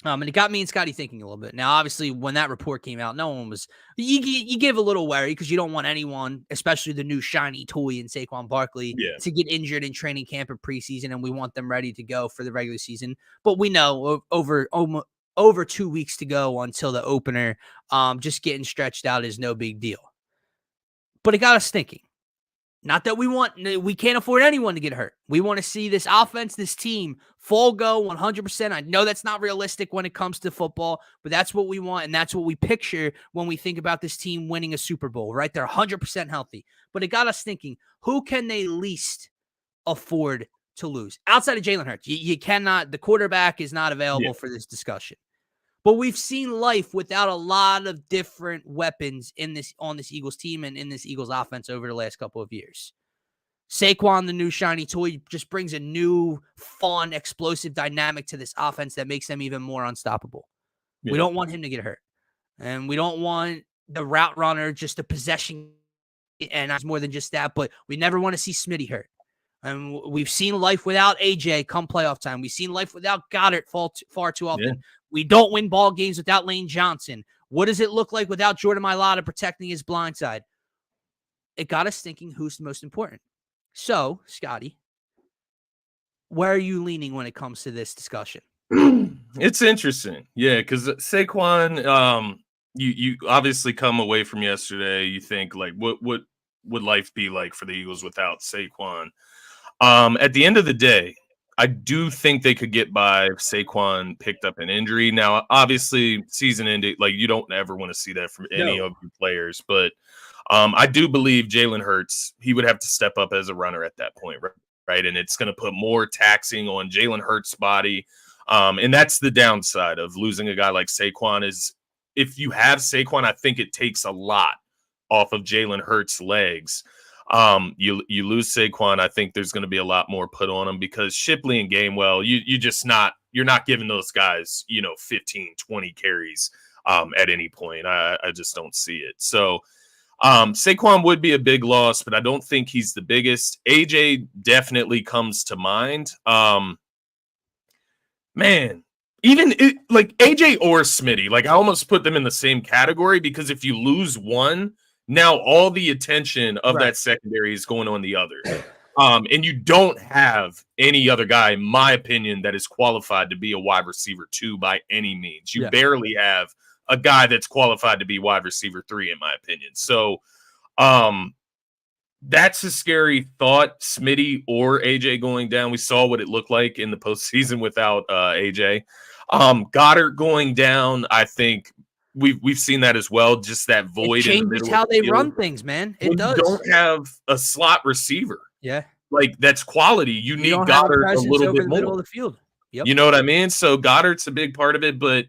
And it got me and Scotty thinking a little bit. Now, obviously, when that report came out, no one was – you give a little worry because you don't want anyone, especially the new shiny toy in Saquon Barkley, to get injured in training camp or preseason, and we want them ready to go for the regular season. But we know over 2 weeks to go until the opener, just getting stretched out is no big deal. But it got us thinking. Not that we can't afford anyone to get hurt. We want to see this offense, this team, full go 100%. I know that's not realistic when it comes to football, but that's what we want, and that's what we picture when we think about this team winning a Super Bowl, right? They're 100% healthy. But it got us thinking, who can they least afford to lose? Outside of Jalen Hurts, you cannot – the quarterback is not available for this discussion. But we've seen life without a lot of different weapons on this Eagles team and in this Eagles offense over the last couple of years. Saquon, the new shiny toy, just brings a new, fun, explosive dynamic to this offense that makes them even more unstoppable. We don't want him to get hurt. And we don't want the route runner, just a possession, and it's more than just that, but we never want to see Smitty hurt. And we've seen life without AJ come playoff time. We've seen life without Goddard far too often. Yeah. We don't win ball games without Lane Johnson. What does it look like without Jordan Mailata protecting his blind side? It got us thinking, who's the most important? So, Scotty, where are you leaning when it comes to this discussion? It's interesting. Yeah, because Saquon, you obviously come away from yesterday, you think, like, what would life be like for the Eagles without Saquon? At the end of the day, I do think they could get by if Saquon picked up an injury. Now, obviously, season ending, like, you don't ever want to see that from any of your players. But I do believe Jalen Hurts, he would have to step up as a runner at that point, right? And it's going to put more taxing on Jalen Hurts' body. And that's the downside of losing a guy like Saquon is if you have Saquon, I think it takes a lot off of Jalen Hurts' legs. You lose Saquon, I think there's going to be a lot more put on him because Shipley and Gainwell, you're not giving those guys, 15, 20 carries at any point. I just don't see it. So Saquon would be a big loss, but I don't think he's the biggest. AJ definitely comes to mind. Man, like AJ or Smitty, like I almost put them in the same category because if you lose one, now all the attention of that secondary is going on the other. And you don't have any other guy, in my opinion, that is qualified to be a wide receiver 2 by any means. You barely have a guy that's qualified to be wide receiver 3, in my opinion. So that's a scary thought, Smitty or AJ going down. We saw what it looked like in the postseason without AJ. Goddard going down, I think we've seen that as well. Just that void in the middle. It changes how they run things, man. It does. You don't have a slot receiver. Yeah. Like that's quality. You need Goddard a little bit more. Middle of the field. Yep. You know what I mean? So Goddard's a big part of it, but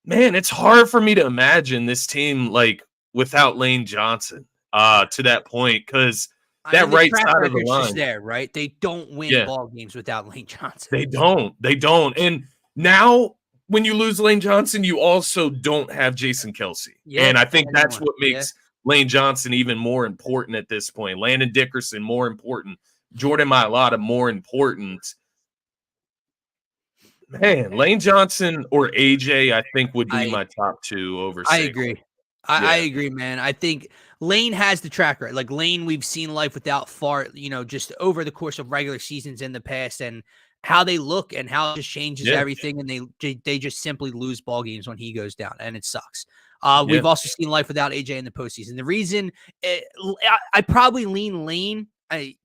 man, it's hard for me to imagine this team like without Lane Johnson to that point because that right side of the line there, right? They don't win ball games without Lane Johnson. They don't. And now when you lose Lane Johnson, you also don't have Jason Kelce. And I think that's what makes Lane Johnson even more important at this point. Landon Dickerson more important. Jordan Mailata more important. Man, Lane Johnson or AJ, I think would be my top 2 over Saquon. I agree. I agree, man. I think Lane has the track record. Like Lane, we've seen life without far, just over the course of regular seasons in the past and how they look and how it just changes everything. And they just simply lose ball games when he goes down and it sucks. We've also seen life without AJ in the postseason. The reason I probably lean Lane. I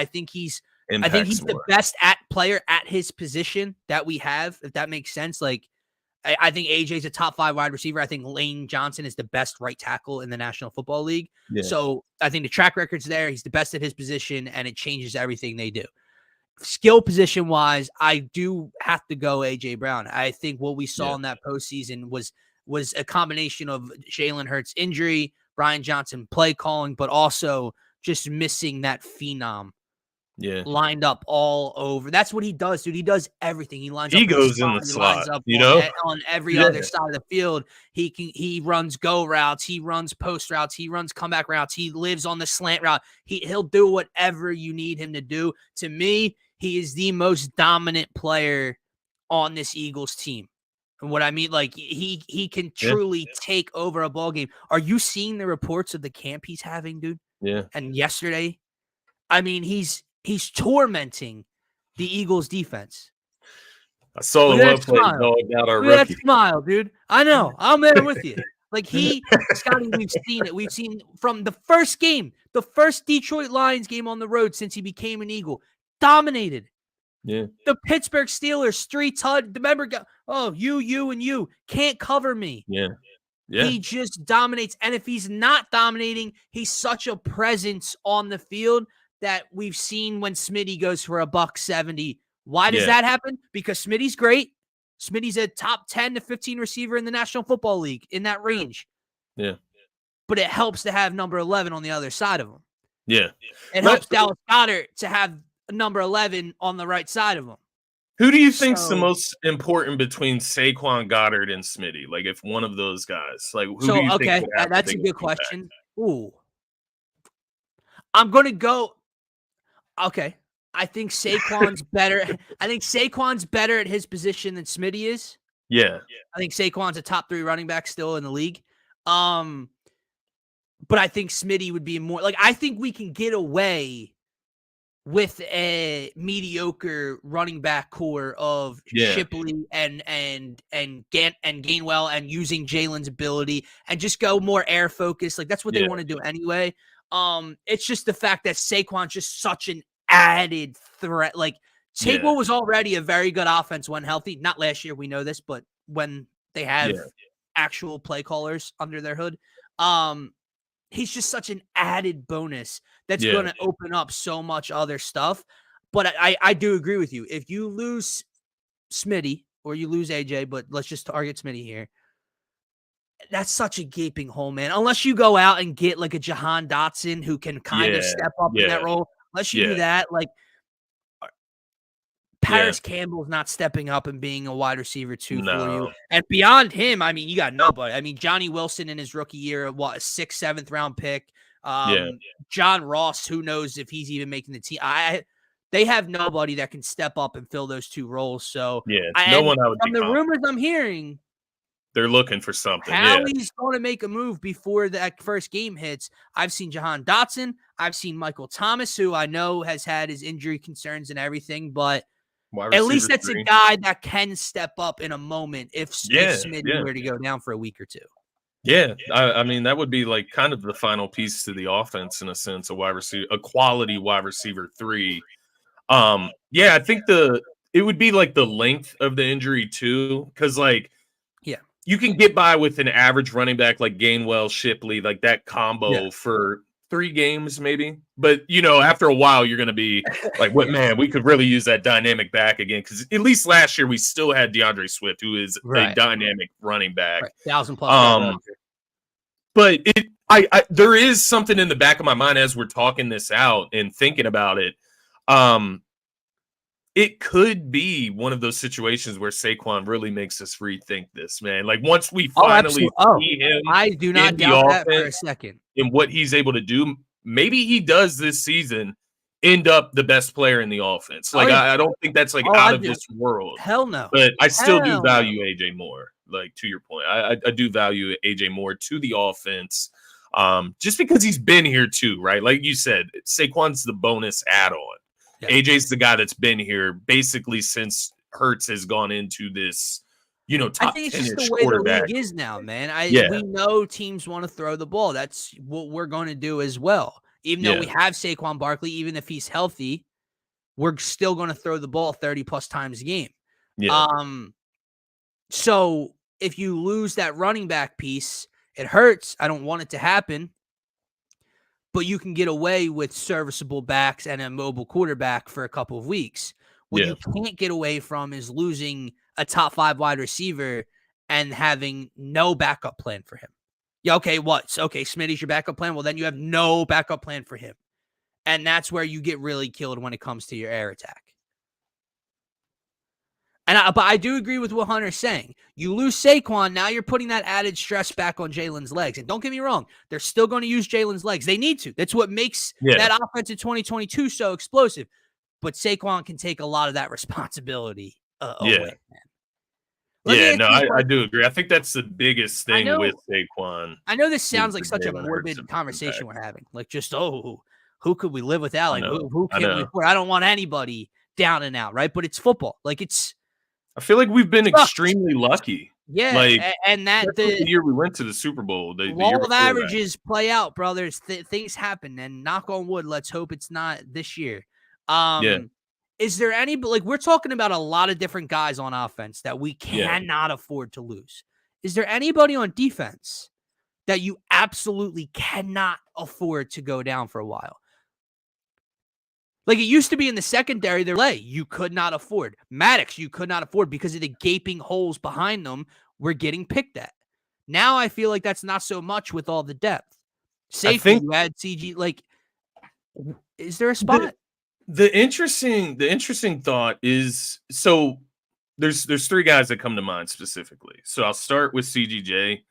think he's the best player at his position that we have, if that makes sense. Like, I think AJ's a top 5 wide receiver. I think Lane Johnson is the best right tackle in the National Football League. Yeah. So I think the track record's there. He's the best at his position, and it changes everything they do. Skill position wise, I do have to go AJ Brown. I think what we saw in that postseason was a combination of Jalen Hurts' injury, Brian Johnson play calling, but also just missing that phenom. Lined up all over. That's what he does, dude. He does everything. He lines up. He goes in the slot, on every other side of the field. He runs go routes. He runs post routes. He runs comeback routes. He lives on the slant route. He'll do whatever you need him to do. To me, he is the most dominant player on this Eagles team. And what I mean, like he can truly take over a ball game. Are you seeing the reports of the camp he's having, dude? Yeah. And yesterday, I mean, he's tormenting the Eagles defense. I saw the one play dog out our rookie. That smile, dude. I know. I'm there with you. Like Scotty, we've seen it. We've seen from the first game, the first Detroit Lions game on the road since he became an Eagle, dominated. Yeah. The Pittsburgh Steelers, streets HUD. Remember, you, and you can't cover me. Yeah. Yeah. He just dominates. And if he's not dominating, he's such a presence on the field that we've seen when Smitty goes for $170. Why does that happen? Because Smitty's great. Smitty's a top 10 to 15 receiver in the National Football League in that range. Yeah. But it helps to have number 11 on the other side of him. Yeah. It helps Dallas Goedert to have number 11 on the right side of him. Who do you think's the most important between Saquon, Goddard, and Smitty? Like, if one of those guys, like, who do you think? That's a good question. Ooh, I'm gonna go. Okay, I think Saquon's better. I think Saquon's better at his position than Smitty is. Yeah, I think Saquon's a top 3 running back still in the league. But I think Smitty would be more like. I think we can get away with a mediocre running back core of Shipley and Gainwell and using Jalen's ability and just go more air focused. Like that's what they want to do anyway. It's just the fact that Saquon's just such an added threat. Like take what was already a very good offense when healthy. Not last year, we know this, but when they have actual play callers under their hood, he's just such an added bonus that's going to open up so much other stuff. But I do agree with you. If you lose Smitty or you lose AJ, but let's just target Smitty here. that's such a gaping hole, man. Unless you go out and get like a Jahan Dotson who can kind of step up in that role. Unless you do that, like Paris Campbell's not stepping up and being a wide receiver for you. And beyond him, I mean, you got nobody. I mean, Johnny Wilson in his rookie year, a 6th, 7th round pick. John Ross, who knows if he's even making the team. They have nobody that can step up and fill those 2 roles. So no one I would from the rumors I'm hearing, they're looking for something. Howie's going to make a move before that first game hits. I've seen Jahan Dotson. I've seen Michael Thomas, who I know has had his injury concerns and everything, but at least that's a guy that can step up in a moment if Smitty were to go down for a week or 2. Yeah, I mean, that would be like kind of the final piece to the offense in a sense, a quality wide receiver 3. I think it would be like the length of the injury too, because you can get by with an average running back like Gainwell, Shipley, like that combo for 3 games maybe. But, after a while, you're going to be like, we could really use that dynamic back again. Because at least last year, we still had DeAndre Swift, who is a dynamic running back. 1,000+ but there is something in the back of my mind as we're talking this out and thinking about it. It could be one of those situations where Saquon really makes us rethink this, man. Like once we finally see him, I do not doubt that for a second. And what he's able to do, maybe he does this season end up the best player in the offense. Like I don't think that's out of this world. Hell no. But I still do value AJ more. Like to your point, I do value AJ more to the offense. Just because he's been here too, right? Like you said, Saquon's the bonus add-on. AJ's the guy that's been here basically since Hurts has gone into this, top 10-ish quarterback. I think it's just the way the league is now, man. We know teams want to throw the ball. That's what we're going to do as well. Even though we have Saquon Barkley, even if he's healthy, we're still going to throw the ball 30+ times a game. So if you lose that running back piece, it hurts. I don't want it to happen. But you can get away with serviceable backs and a mobile quarterback for a couple of weeks. What you can't get away from is losing a top 5 wide receiver and having no backup plan for him. Smitty's your backup plan? Well, then you have no backup plan for him. And that's where you get really killed when it comes to your air attack. But I do agree with what Hunter's saying. You lose Saquon, now you're putting that added stress back on Jalen's legs. And don't get me wrong, they're still going to use Jalen's legs. They need to. That's what makes that offense in 2022 so explosive. But Saquon can take a lot of that responsibility away. I do agree. I think that's the biggest thing with Saquon. I know this sounds like such a morbid conversation we're having. Like just, who could we live without? Like who can we afford? I don't want anybody down and out, right? But it's football. Like I feel like we've been extremely lucky. Yeah, and the year we went to the Super Bowl, the law of averages play out, brothers. Things happen, and knock on wood, let's hope it's not this year. Is there any we're talking about a lot of different guys on offense that we cannot afford to lose? Is there anybody on defense that you absolutely cannot afford to go down for a while? Like it used to be in the secondary, you could not afford. Maddox, you could not afford because of the gaping holes behind them were getting picked at. Now I feel like that's not so much with all the depth. Safety, you add CG. Like, is there a spot? The interesting thought is, so there's 3 guys that come to mind specifically. So I'll start with CGJ.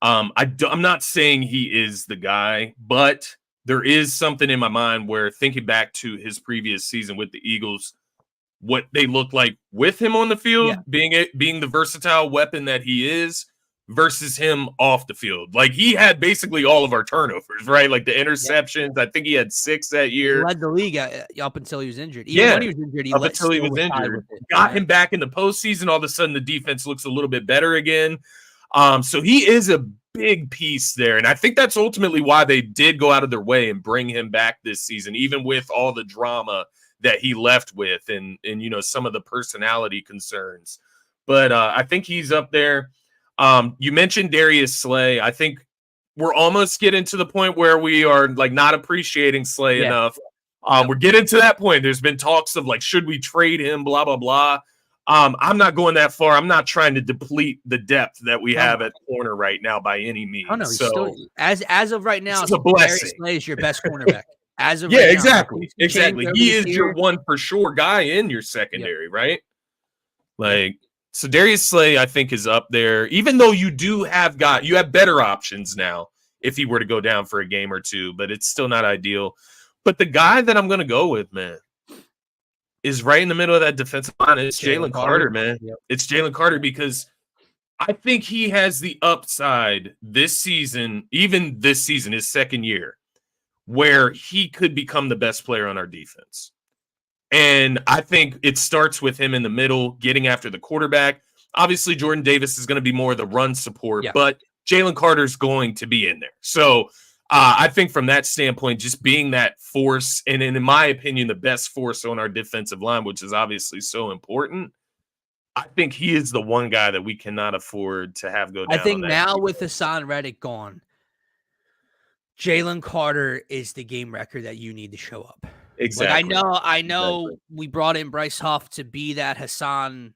I'm not saying he is the guy, but there is something in my mind where thinking back to his previous season with the Eagles, what they look like with him on the field, being the versatile weapon that he is, versus him off the field. Like he had basically all of our turnovers, right? Like the interceptions. I think he had 6 that year. He led the league up until he was injured. Even when he was injured, he was injured. Got him back in the postseason. All of a sudden, the defense looks a little bit better again. So he is a big piece there. And I think that's ultimately why they did go out of their way and bring him back this season, even with all the drama that he left with and some of the personality concerns. But I think he's up there. You mentioned Darius Slay. I think we're almost getting to the point where we are not appreciating Slay enough. We're getting to that point. There's been talks of should we trade him, blah, blah, blah. I'm not going that far. I'm not trying to deplete the depth that we have at corner right now by any means. Oh no, he's so still as of right now, it's a blessing. Darius Slay is your best cornerback. As of Yeah, right exactly. now. Exactly. He is your one for sure guy in your secondary, right? Like, so Darius Slay, I think, is up there, even though you have better options now if he were to go down for a game or two, but it's still not ideal. But the guy that I'm going to go with, man, is right in the middle of that defensive line. It's Jalen Carter, man. Yep. It's Jalen Carter because I think he has the upside this season, even this season, his second year, where he could become the best player on our defense. And I think it starts with him in the middle, getting after the quarterback. Obviously, Jordan Davis is going to be more of the run support, but Jalen Carter's going to be in there. So I think from that standpoint, just being that force, and in my opinion, the best force on our defensive line, which is obviously so important, I think he is the one guy that we cannot afford to have go down. I think now with Hassan Reddick gone, Jalen Carter is the game record that you need to show up. Exactly. Like I know we brought in Bryce Huff to be that Hassan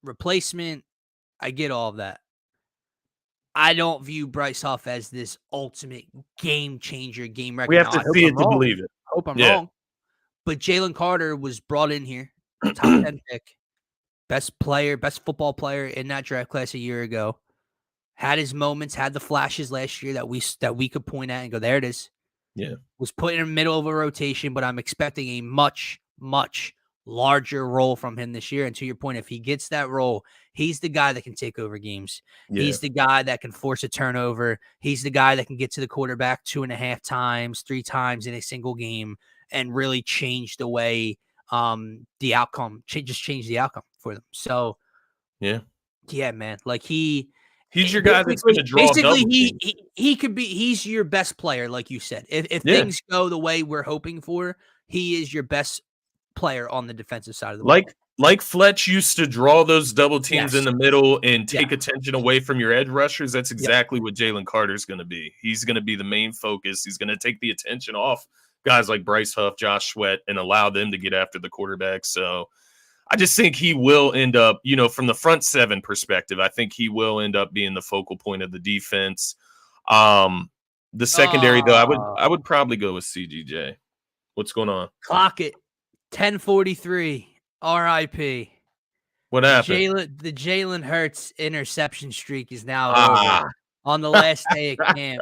replacement. I get all of that. I don't view Bryce Huff as this ultimate game changer, game record. We have to see it to believe it. I hope I'm wrong. But Jalen Carter was brought in here, top 10 pick, best football player in that draft class a year ago. Had his moments, had the flashes last year that we could point at and go, there it is. Yeah. Was put in the middle of a rotation, but I'm expecting a much, much larger role from him this year. And to your point, if he gets that role, he's the guy that can take over games. Yeah. He's the guy that can force a turnover. He's the guy that can get to the quarterback 2.5 times, 3 times in a single game and really change the way the outcome, just change the outcome for them. So, yeah, man, like he's your guy that's going to draw. Basically, he could be. He's your best player, like you said. If things go the way we're hoping for, he is your best player on the defensive side of the ball. Like Fletch used to draw those double teams in the middle and take attention away from your edge rushers. That's exactly what Jalen Carter is going to be. He's going to be the main focus. He's going to take the attention off guys like Bryce Huff, Josh Sweat, and allow them to get after the quarterback. So I just think he will end up, from the front seven perspective, I think he will end up being the focal point of the defense. The secondary, though, I would probably go with CGJ. What's going on? Clock it. 10:43. RIP. What happened? The Jalen Hurts interception streak is now over on the last day of camp.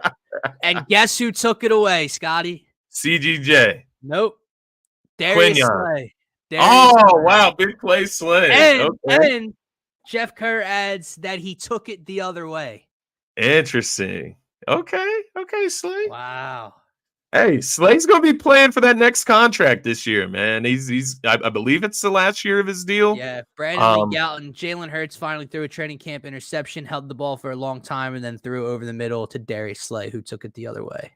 And guess who took it away, Scotty? CGJ. Nope. Darius Slay. Wow. Big play Slay. And Jeff Kerr adds that he took it the other way. Interesting. Okay, Slay. Wow. Hey, Slay's going to be playing for that next contract this year, man. I believe it's the last year of his deal. Yeah, Brandon Lee Galton, Jalen Hurts finally threw a training camp interception, held the ball for a long time, and then threw over the middle to Darius Slay, who took it the other way.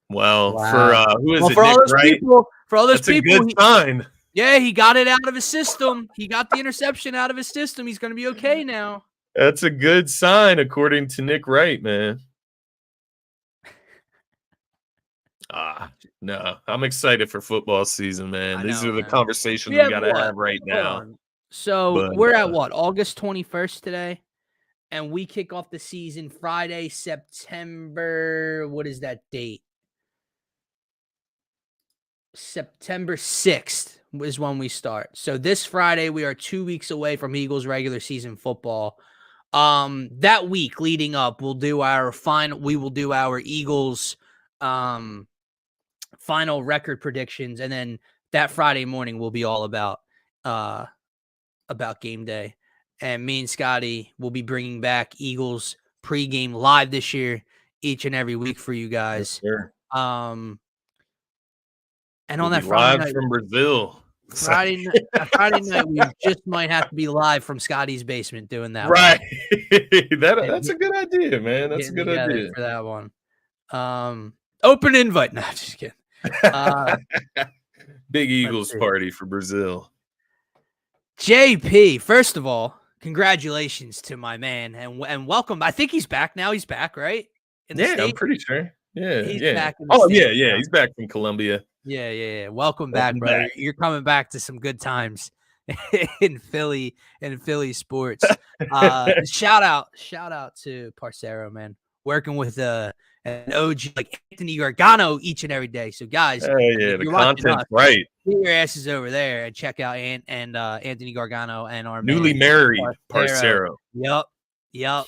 Well, for who is it? For all those right? people, that's a good sign. Yeah, he got it out of his system. He got the interception out of his system. He's going to be okay now. That's a good sign, according to Nick Wright, man. No, I'm excited for football season, man. These are the conversations we got to have right now. So we're at what? August 21st today, and we kick off the season Friday, September. What is that date? September 6th is when we start. So this Friday, we are 2 weeks away from Eagles regular season football. That week leading up, we will do our Eagles final record predictions, and then that Friday morning will be all about game day. And me and Scotty will be bringing back Eagles pregame live this year, each and every week for you guys. Yes, sir. And on that Friday night from Brazil, Friday night, we just might have to be live from Scotty's basement doing that. Right. That's a good idea, man. That's a good idea for that one. Open invite. No, just kidding. Big Eagles party for Brazil. JP, first of all, congratulations to my man and welcome. I think he's back now. He's back, right? I'm pretty sure. Yeah, he's back. He's back from Colombia. Yeah. Welcome back, brother. You're coming back to some good times in Philly sports. Shout out to Parcero, man. Working with an OG like Anthony Gargano each and every day. So guys, Oh yeah, the you're watching content's us, right. get your asses over there and check out Anthony Gargano and our Newly man married Parcero. Parcero. Yep.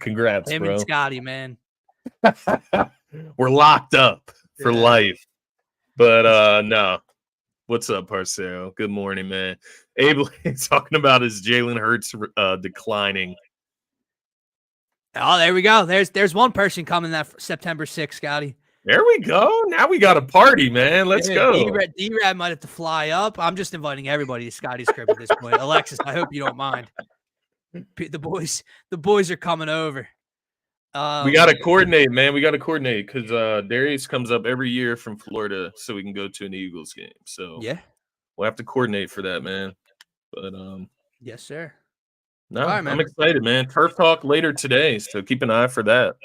Congrats, Him bro. and Scotty, man. We're locked up for Yeah. life. But no. What's up, Parcero? Good morning, man. Abe talking about his Jalen Hurts declining. Oh, there we go. There's one person coming that September 6th, Scotty. There we go. Now we got a party, man. Let's go. D-Rad might have to fly up. I'm just inviting everybody to Scotty's crib at this point. Alexis, I hope you don't mind. The boys are coming over. We got to coordinate, man. We got to coordinate because Darius comes up every year from Florida so we can go to an Eagles game. So yeah, we'll have to coordinate for that, man. But yes, sir. No, right, man. I'm excited, man. Turf Talk later today, so keep an eye for that.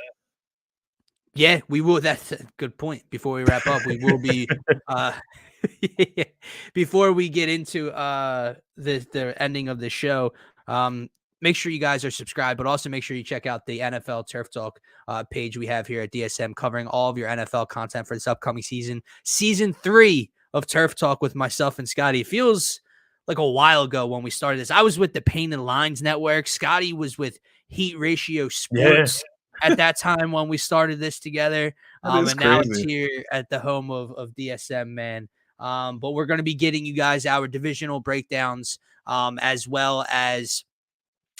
Yeah, we will. That's a good point. Before we wrap up, we will be before we get into the ending of the show. Make sure you guys are subscribed, but also make sure you check out the NFL Turf Talk page we have here at DSM, covering all of your NFL content for this upcoming season. Season 3 of Turf Talk with myself and Scotty. It feels like a while ago when we started this. I was with the Painted Lines Network. Scotty was with Heat Ratio Sports at that time when we started this together. And now it's here at the home of DSM, man. But we're going to be getting you guys our divisional breakdowns as well as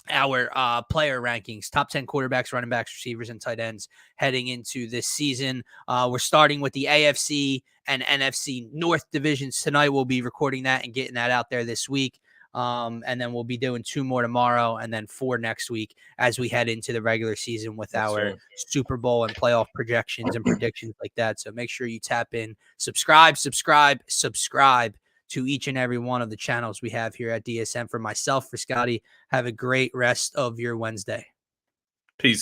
our player rankings, top 10 quarterbacks, running backs, receivers, and tight ends heading into this season. We're starting with the AFC and NFC North divisions tonight. We'll be recording that and getting that out there this week. And then we'll be doing 2 more tomorrow and then 4 next week as we head into the regular season with our Super Bowl and playoff projections and predictions like that. So make sure you tap in, subscribe to each and every one of the channels we have here at DSM. For myself, for Scotty, have a great rest of your Wednesday. Peace.